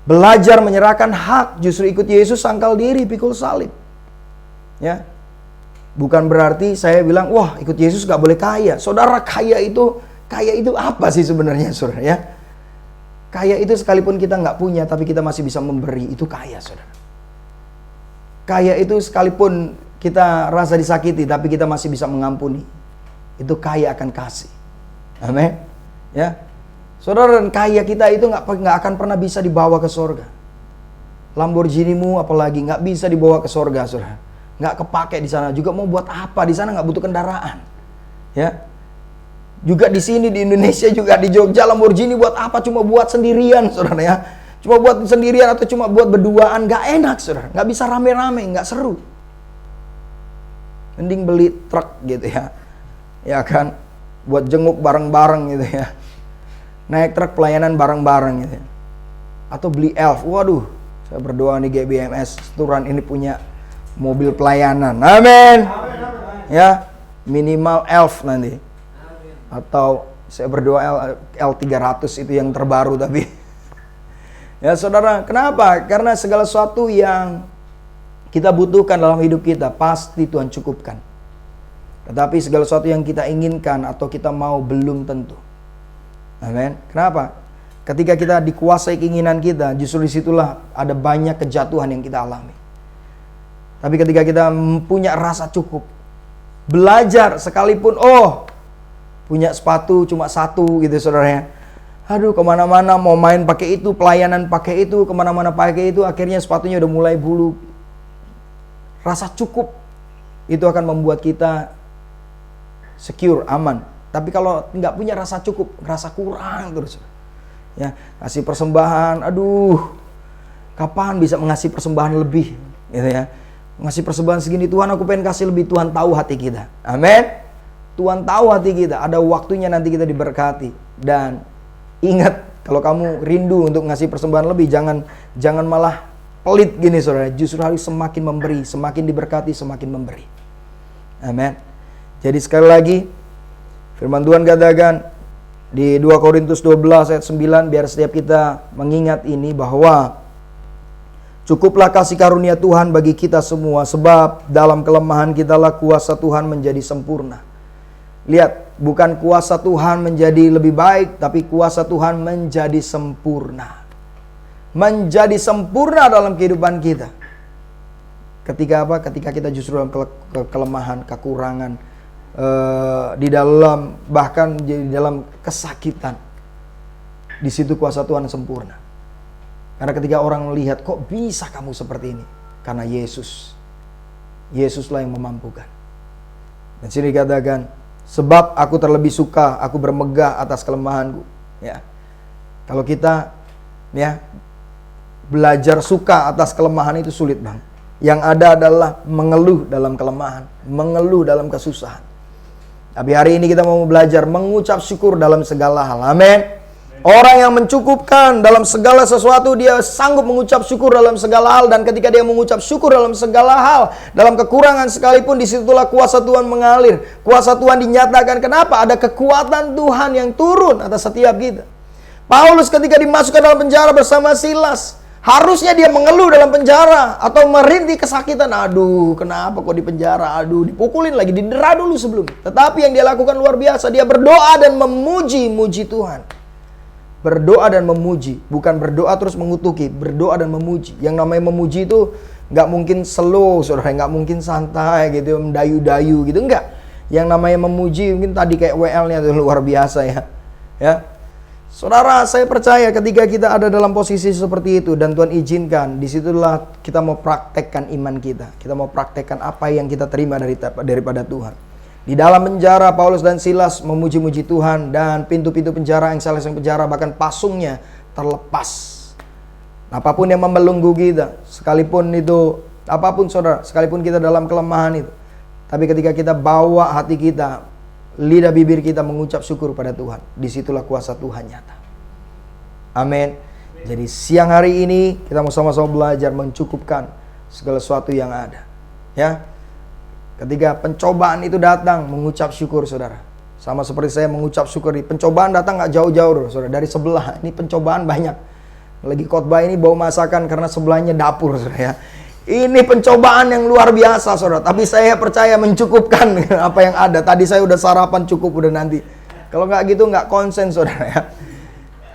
Belajar menyerahkan hak, justru ikut Yesus sangkal diri, pikul salib. Ya. Bukan berarti saya bilang, wah ikut Yesus nggak boleh kaya. Saudara, kaya itu apa sih sebenarnya, saudara? Ya. Kaya itu sekalipun kita nggak punya, tapi kita masih bisa memberi, itu kaya, saudara. Kaya itu sekalipun kita rasa disakiti, tapi kita masih bisa mengampuni, itu kaya akan kasih. Amin. Ya, saudara, dan kaya kita itu nggak akan pernah bisa dibawa ke surga. Lamborghini-mu apalagi nggak bisa dibawa ke surga, saudara. Nggak kepake di sana. Juga mau buat apa? Di sana nggak butuh kendaraan. Ya. Juga di sini di Indonesia, juga di Jogja, Lamborghini buat apa? Cuma buat sendirian, saudara, ya. Cuma buat sendirian atau cuma buat berduaan, nggak enak, saudara. Nggak bisa rame-rame, nggak seru. Mending beli truk gitu ya. Ya kan? Buat jenguk bareng-bareng gitu ya. Naik truk pelayanan bareng-bareng gitu ya. Atau beli elf. Waduh, saya berdoa nih GBMS Turan ini punya mobil pelayanan. Amin. Ya, minimal elf nanti. Atau saya berdoa L300 itu yang terbaru tapi. Ya saudara, kenapa? Karena segala sesuatu yang kita butuhkan dalam hidup kita, pasti Tuhan cukupkan. Tetapi segala sesuatu yang kita inginkan atau kita mau belum tentu. Amin. Kenapa? Ketika kita dikuasai keinginan kita, justru disitulah ada banyak kejatuhan yang kita alami. Tapi ketika kita punya rasa cukup, belajar sekalipun, punya sepatu cuma satu gitu, saudara ya. Aduh, kemana-mana mau main pakai itu, pelayanan pakai itu, kemana-mana pakai itu, akhirnya sepatunya udah mulai bulu. Rasa cukup itu akan membuat kita secure, aman. Tapi kalau nggak punya rasa cukup, rasa kurang terus. Ya, kasih persembahan, aduh, kapan bisa mengasih persembahan lebih, gitu ya? Ngasih persembahan segini, Tuhan aku pengen kasih lebih. Tuhan tahu hati kita, amin. Tuhan tahu hati kita. Ada waktunya nanti kita diberkati. Dan ingat, kalau kamu rindu untuk ngasih persembahan lebih, jangan malah pelit gini saudara, justru harus semakin memberi, semakin diberkati, semakin memberi. Amin. Jadi sekali lagi, firman Tuhan katakan di 2 Korintus 12 ayat 9, biar setiap kita mengingat ini bahwa cukuplah kasih karunia Tuhan bagi kita semua, sebab dalam kelemahan kitalah kuasa Tuhan menjadi sempurna. Lihat, bukan kuasa Tuhan menjadi lebih baik, tapi kuasa Tuhan menjadi sempurna. Menjadi sempurna dalam kehidupan kita. Ketika apa? Ketika kita justru dalam kelemahan, kekurangan, di dalam bahkan di dalam kesakitan, di situ kuasa Tuhan sempurna. Karena ketika orang melihat, kok bisa kamu seperti ini? Karena Yesuslah yang memampukan. Dan sini dikatakan, sebab aku terlebih suka, aku bermegah atas kelemahanku. Ya, kalau kita belajar suka atas kelemahan itu sulit bang. Yang ada adalah mengeluh dalam kelemahan, mengeluh dalam kesusahan. Tapi hari ini kita mau belajar mengucap syukur dalam segala hal. Amin. Orang yang mencukupkan dalam segala sesuatu, dia sanggup mengucap syukur dalam segala hal. Dan ketika dia mengucap syukur dalam segala hal, dalam kekurangan sekalipun, disitulah kuasa Tuhan mengalir. Kuasa Tuhan dinyatakan. Kenapa? Ada kekuatan Tuhan yang turun atas setiap kita. Paulus ketika dimasukkan dalam penjara bersama Silas, harusnya dia mengeluh dalam penjara atau merintih kesakitan. Aduh, kenapa kok di penjara? Aduh, dipukulin lagi, didera dulu sebelum. Tetapi yang dia lakukan luar biasa. Dia berdoa dan memuji Tuhan. Berdoa dan memuji, bukan berdoa terus mengutuki. Berdoa dan memuji. Yang namanya memuji itu nggak mungkin slow, saudara. Nggak mungkin santai gitu, mendayu-dayu gitu. Enggak. Yang namanya memuji mungkin tadi kayak WL-nya itu luar biasa ya. Ya. Saudara, saya percaya ketika kita ada dalam posisi seperti itu dan Tuhan izinkan, disitulah kita mau praktekkan iman kita. Kita mau praktekkan apa yang kita terima daripada Tuhan. Di dalam penjara, Paulus dan Silas memuji-muji Tuhan, dan pintu-pintu penjara, yang salah satu penjara, bahkan pasungnya terlepas. Apapun yang membelenggu kita, sekalipun itu, apapun saudara, sekalipun kita dalam kelemahan itu, tapi ketika kita bawa hati kita, lidah bibir kita mengucap syukur pada Tuhan, disitulah kuasa Tuhan nyata. Amin. Jadi siang hari ini kita mau sama-sama belajar mencukupkan segala sesuatu yang ada. Ya, ketika pencobaan itu datang, mengucap syukur saudara. Sama seperti saya mengucap syukur. Pencobaan datang gak jauh-jauh saudara, dari sebelah. Ini pencobaan banyak. Lagi khotbah ini bau masakan karena sebelahnya dapur saudara ya. Ini pencobaan yang luar biasa saudara. Tapi saya percaya mencukupkan apa yang ada. Tadi saya udah sarapan cukup udah nanti. Kalau nggak gitu nggak konsen saudara ya.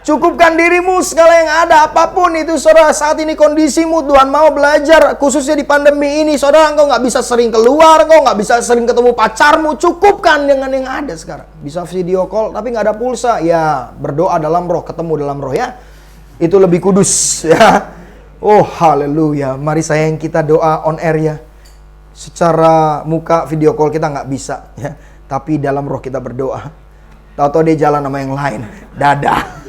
Cukupkan dirimu segala yang ada. Apapun itu saudara. Saat ini kondisimu, Tuhan mau belajar. Khususnya di pandemi ini saudara. Engkau nggak bisa sering keluar. Engkau nggak bisa sering ketemu pacarmu. Cukupkan dengan yang ada sekarang. Bisa video call tapi nggak ada pulsa. Ya berdoa dalam roh. Ketemu dalam roh ya. Itu lebih kudus ya. Oh haleluya. Mari sayang kita doa on air ya. Secara muka video call kita nggak bisa ya. Tapi dalam roh kita berdoa. Tahu-tahu dia jalan sama yang lain. Dadah.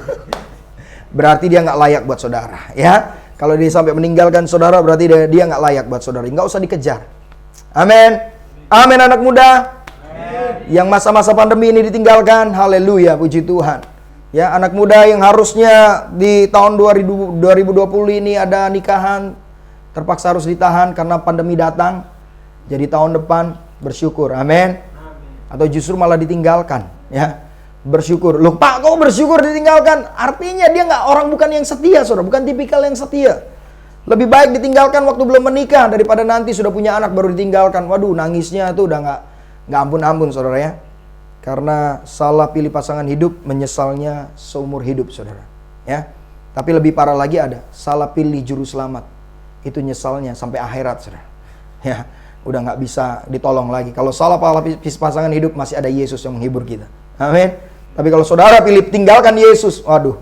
Berarti dia nggak layak buat saudara ya. Kalau dia sampai meninggalkan saudara, berarti dia nggak layak buat saudara. Nggak usah dikejar. Amin. Amin anak muda. Amen. Yang masa-masa pandemi ini ditinggalkan. Haleluya, puji Tuhan. Ya, anak muda yang harusnya di tahun 2020 ini ada nikahan, terpaksa harus ditahan karena pandemi datang. Jadi tahun depan bersyukur. Amin. Atau justru malah ditinggalkan, ya. Bersyukur. Loh, Pak, kok bersyukur ditinggalkan? Artinya dia bukan yang setia, saudara, bukan tipikal yang setia. Lebih baik ditinggalkan waktu belum menikah daripada nanti sudah punya anak baru ditinggalkan. Waduh, nangisnya tuh udah nggak ampun-ampun, saudara ya. Karena salah pilih pasangan hidup, menyesalnya seumur hidup saudara ya. Tapi lebih parah lagi ada salah pilih juru selamat, itu nyesalnya sampai akhirat saudara ya. Udah nggak bisa ditolong lagi. Kalau salah pilih pasangan hidup, masih ada Yesus yang menghibur kita. Amin. Tapi kalau saudara pilih tinggalkan Yesus, waduh,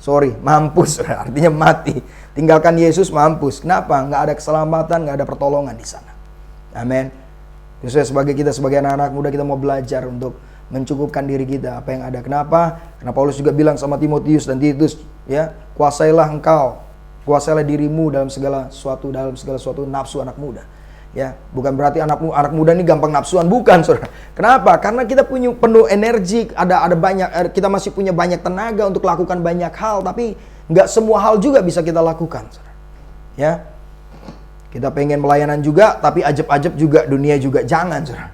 sorry, mampus saudara. Artinya mati. Tinggalkan Yesus, mampus. Kenapa? Nggak ada keselamatan, nggak ada pertolongan di sana. Amin. Justru kita sebagai anak-anak muda, kita mau belajar untuk mencukupkan diri kita apa yang ada. Kenapa? Karena Paulus juga bilang sama Timotius dan Titus, ya, kuasailah engkau, kuasailah dirimu dalam segala sesuatu nafsu anak muda. Ya, bukan berarti anak muda ini gampang nafsuan, bukan, saudara. Kenapa? Karena kita punya penuh energi, ada banyak, kita masih punya banyak tenaga untuk lakukan banyak hal, tapi nggak semua hal juga bisa kita lakukan, saudara. Ya, kita pengen pelayanan juga, tapi ajab-ajab juga, dunia juga. Jangan, saudara.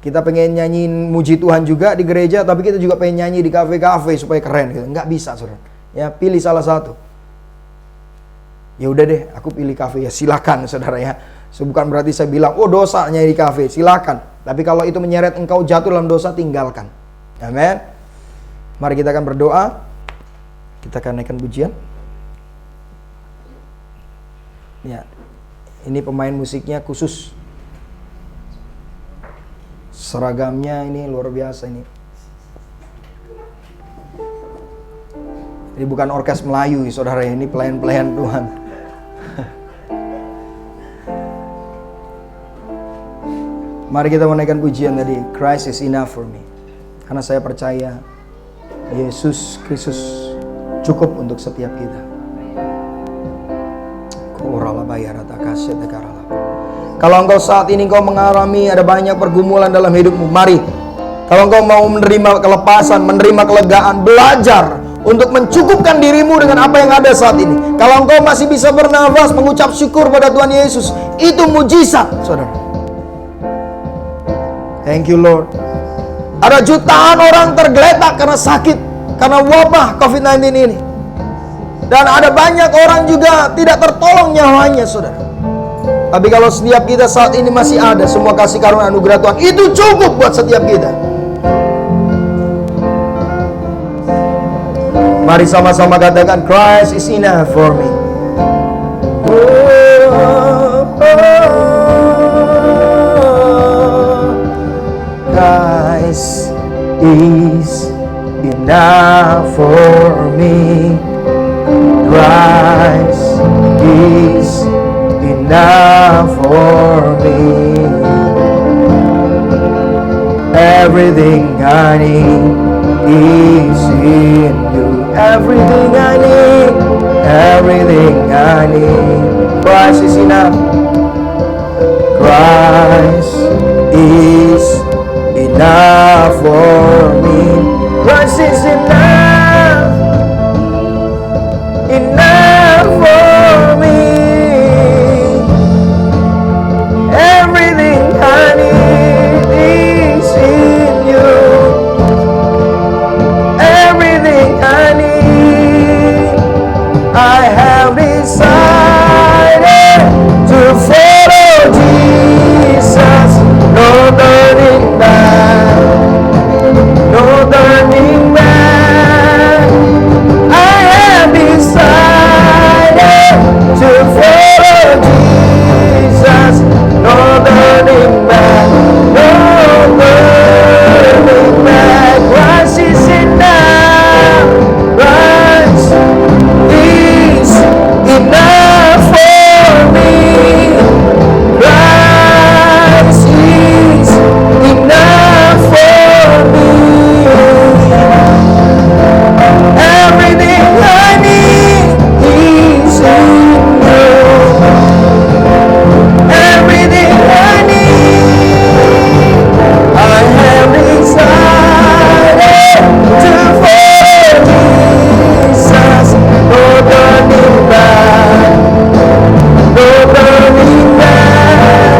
Kita pengen nyanyiin muji Tuhan juga di gereja, tapi kita juga pengen nyanyi di kafe-kafe supaya keren gitu. Nggak bisa, saudara. Ya, pilih salah satu. Ya udah deh, aku pilih kafe. Ya silakan, saudara ya. So, bukan berarti saya bilang, oh dosa nyanyi di kafe. Silakan. Tapi kalau itu menyeret engkau jatuh dalam dosa, tinggalkan. Amin. Mari kita akan berdoa. Kita akan naikkan pujian. Ya, ini pemain musiknya khusus. Seragamnya ini luar biasa ini. Ini bukan orkes Melayu, saudara. Ini pelayan-pelayan Tuhan. Mari kita menaikkan pujian tadi. Christ is enough for me. Karena saya percaya Yesus Kristus cukup untuk setiap kita. Kalau engkau saat ini engkau mengalami ada banyak pergumulan dalam hidupmu, mari. Kalau engkau mau menerima kelepasan, menerima kelegaan, belajar untuk mencukupkan dirimu dengan apa yang ada saat ini. Kalau engkau masih bisa bernafas, mengucap syukur pada Tuhan Yesus, itu mujizat, saudara. Thank you, Lord. Ada jutaan orang tergeletak karena sakit, karena wabah COVID-19 ini. Dan ada banyak orang juga tidak tertolong nyawanya, saudara. Tapi kalau setiap kita saat ini masih ada semua kasih karunia anugerah Tuhan, itu cukup buat setiap kita. Mari sama-sama katakan, Christ is enough for me. Christ is enough for me. Christ is enough for me. Everything I need is in you. Everything I need, everything I need. Christ is enough. Christ is enough for me. Christ is enough, enough for me. Everything I need is in you. Everything I need, I have decided to follow Jesus. No turning back, no turning back. I have decided to follow Jesus. No turning back, no turning back. Christ is enough. Christ is enough for me. Christ is enough for me. Everything I need is in you. Everything I need, I have decided to follow Jesus. No turning back, no turning back.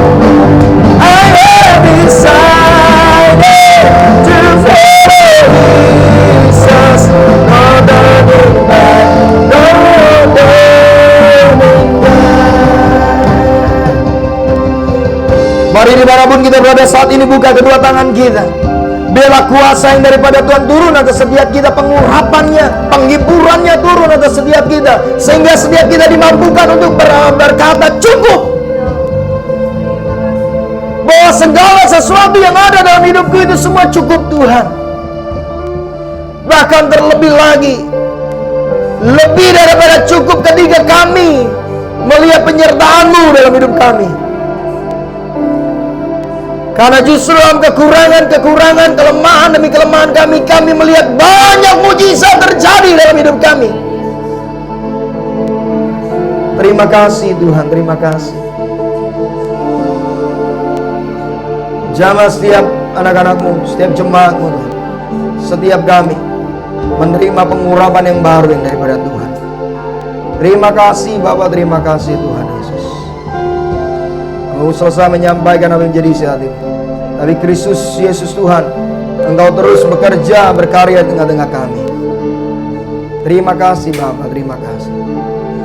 I have decided to follow Jesus. No turning back, no turning back. Mari dimanapun kita berada saat ini, buka kedua tangan kita. Biarlah kuasa yang daripada Tuhan turun atas setiap kita, pengurapannya, penghiburannya turun atas setiap kita, sehingga setiap kita dimampukan untuk berkata cukup, bahwa segala sesuatu yang ada dalam hidupku itu semua cukup Tuhan. Bahkan terlebih lagi, lebih daripada cukup ketika kami melihat penyertaan-Mu dalam hidup kami. Karena justru dalam kekurangan, kelemahan demi kelemahan kami melihat banyak mujizat terjadi dalam hidup kami. Terima kasih Tuhan, terima kasih. Jamah setiap anak-anak-Mu, setiap jemaat-Mu Tuhan, setiap kami menerima pengurapan yang baru yang daripada Tuhan. Terima kasih Bapak, terima kasih Tuhan Yesus. Kami selesai menyampaikan apa yang menjadi isi hatimu. Tapi Kristus Yesus Tuhan, Engkau terus bekerja, berkarya tengah-tengah kami. Terima kasih Bapak, terima kasih.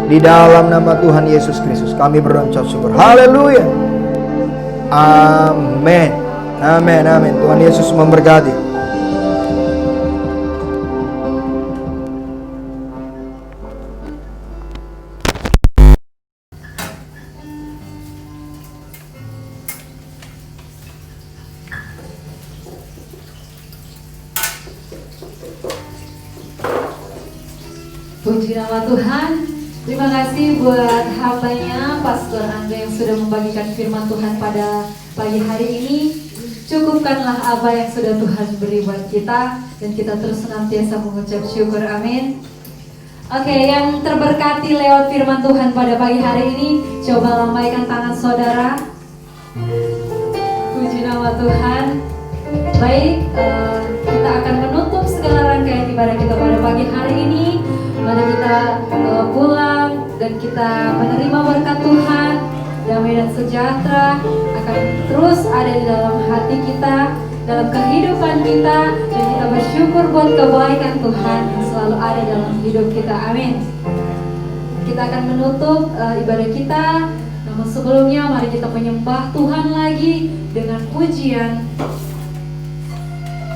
Di dalam nama Tuhan Yesus Kristus kami berdoa ucap syukur. Haleluya. Amin. Amin, amin. Tuhan Yesus memberkati. Puji nama Tuhan. Terima kasih buat hambanya Pastor Andre yang sudah membagikan firman Tuhan pada pagi hari ini. Cukupkanlah apa yang sudah Tuhan beri buat kita, dan kita terus senantiasa mengucap syukur. Amin. Oke, yang terberkati lewat firman Tuhan pada pagi hari ini, coba lambaikan tangan saudara. Puji nama Tuhan. Baik, kita akan menutup segala rangkaian ibadah kita pada pagi hari ini. Mari kita pulang dan kita menerima berkat Tuhan. Damai dan sejahtera akan terus ada di dalam hati kita, dalam kehidupan kita, dan kita bersyukur buat kebaikan Tuhan yang selalu ada dalam hidup kita. Amin. Kita akan menutup ibadah kita. Namun sebelumnya mari kita menyembah Tuhan lagi dengan pujian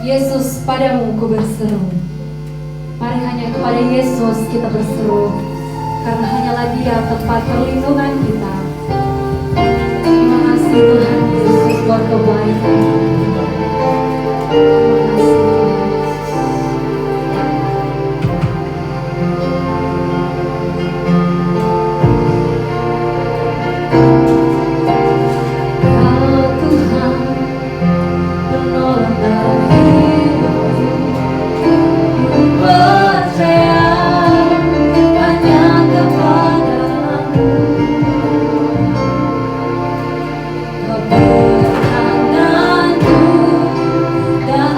Yesus, padamu ku berseru. Mari hanya kepada Yesus kita berseru, karena hanyalah Dia tempat perlindungan kita. Terima kasih Tuhan Yesus buat kebaikan. Terima kasih Kau Tuhan, penolong dalam hidupku. Percaya hanya kepadamu. Kau berkananku dan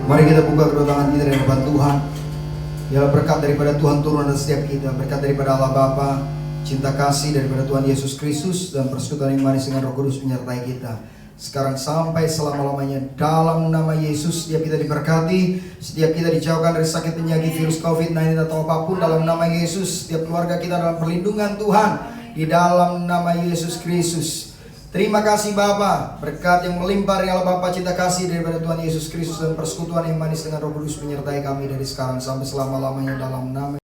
Mari kita buka kedua tangan kita di hadapan Tuhan. Biarlah berkat daripada Tuhan turun atas setiap kita, berkat daripada Allah Bapa, cinta kasih daripada Tuhan Yesus Kristus, dan persekutuan yang manis dengan Roh Kudus menyertai kita sekarang sampai selama-lamanya. Dalam nama Yesus, setiap kita diberkati, setiap kita dijauhkan dari sakit penyakit virus COVID-19 atau apapun dalam nama Yesus. Setiap keluarga kita dalam perlindungan Tuhan di dalam nama Yesus Kristus. Terima kasih Bapa, berkat yang melimpah dari Allah Bapa, cinta kasih daripada Tuhan Yesus Kristus, dan persekutuan yang manis dengan Roh Kudus menyertai kami dari sekarang sampai selama-lamanya dalam nama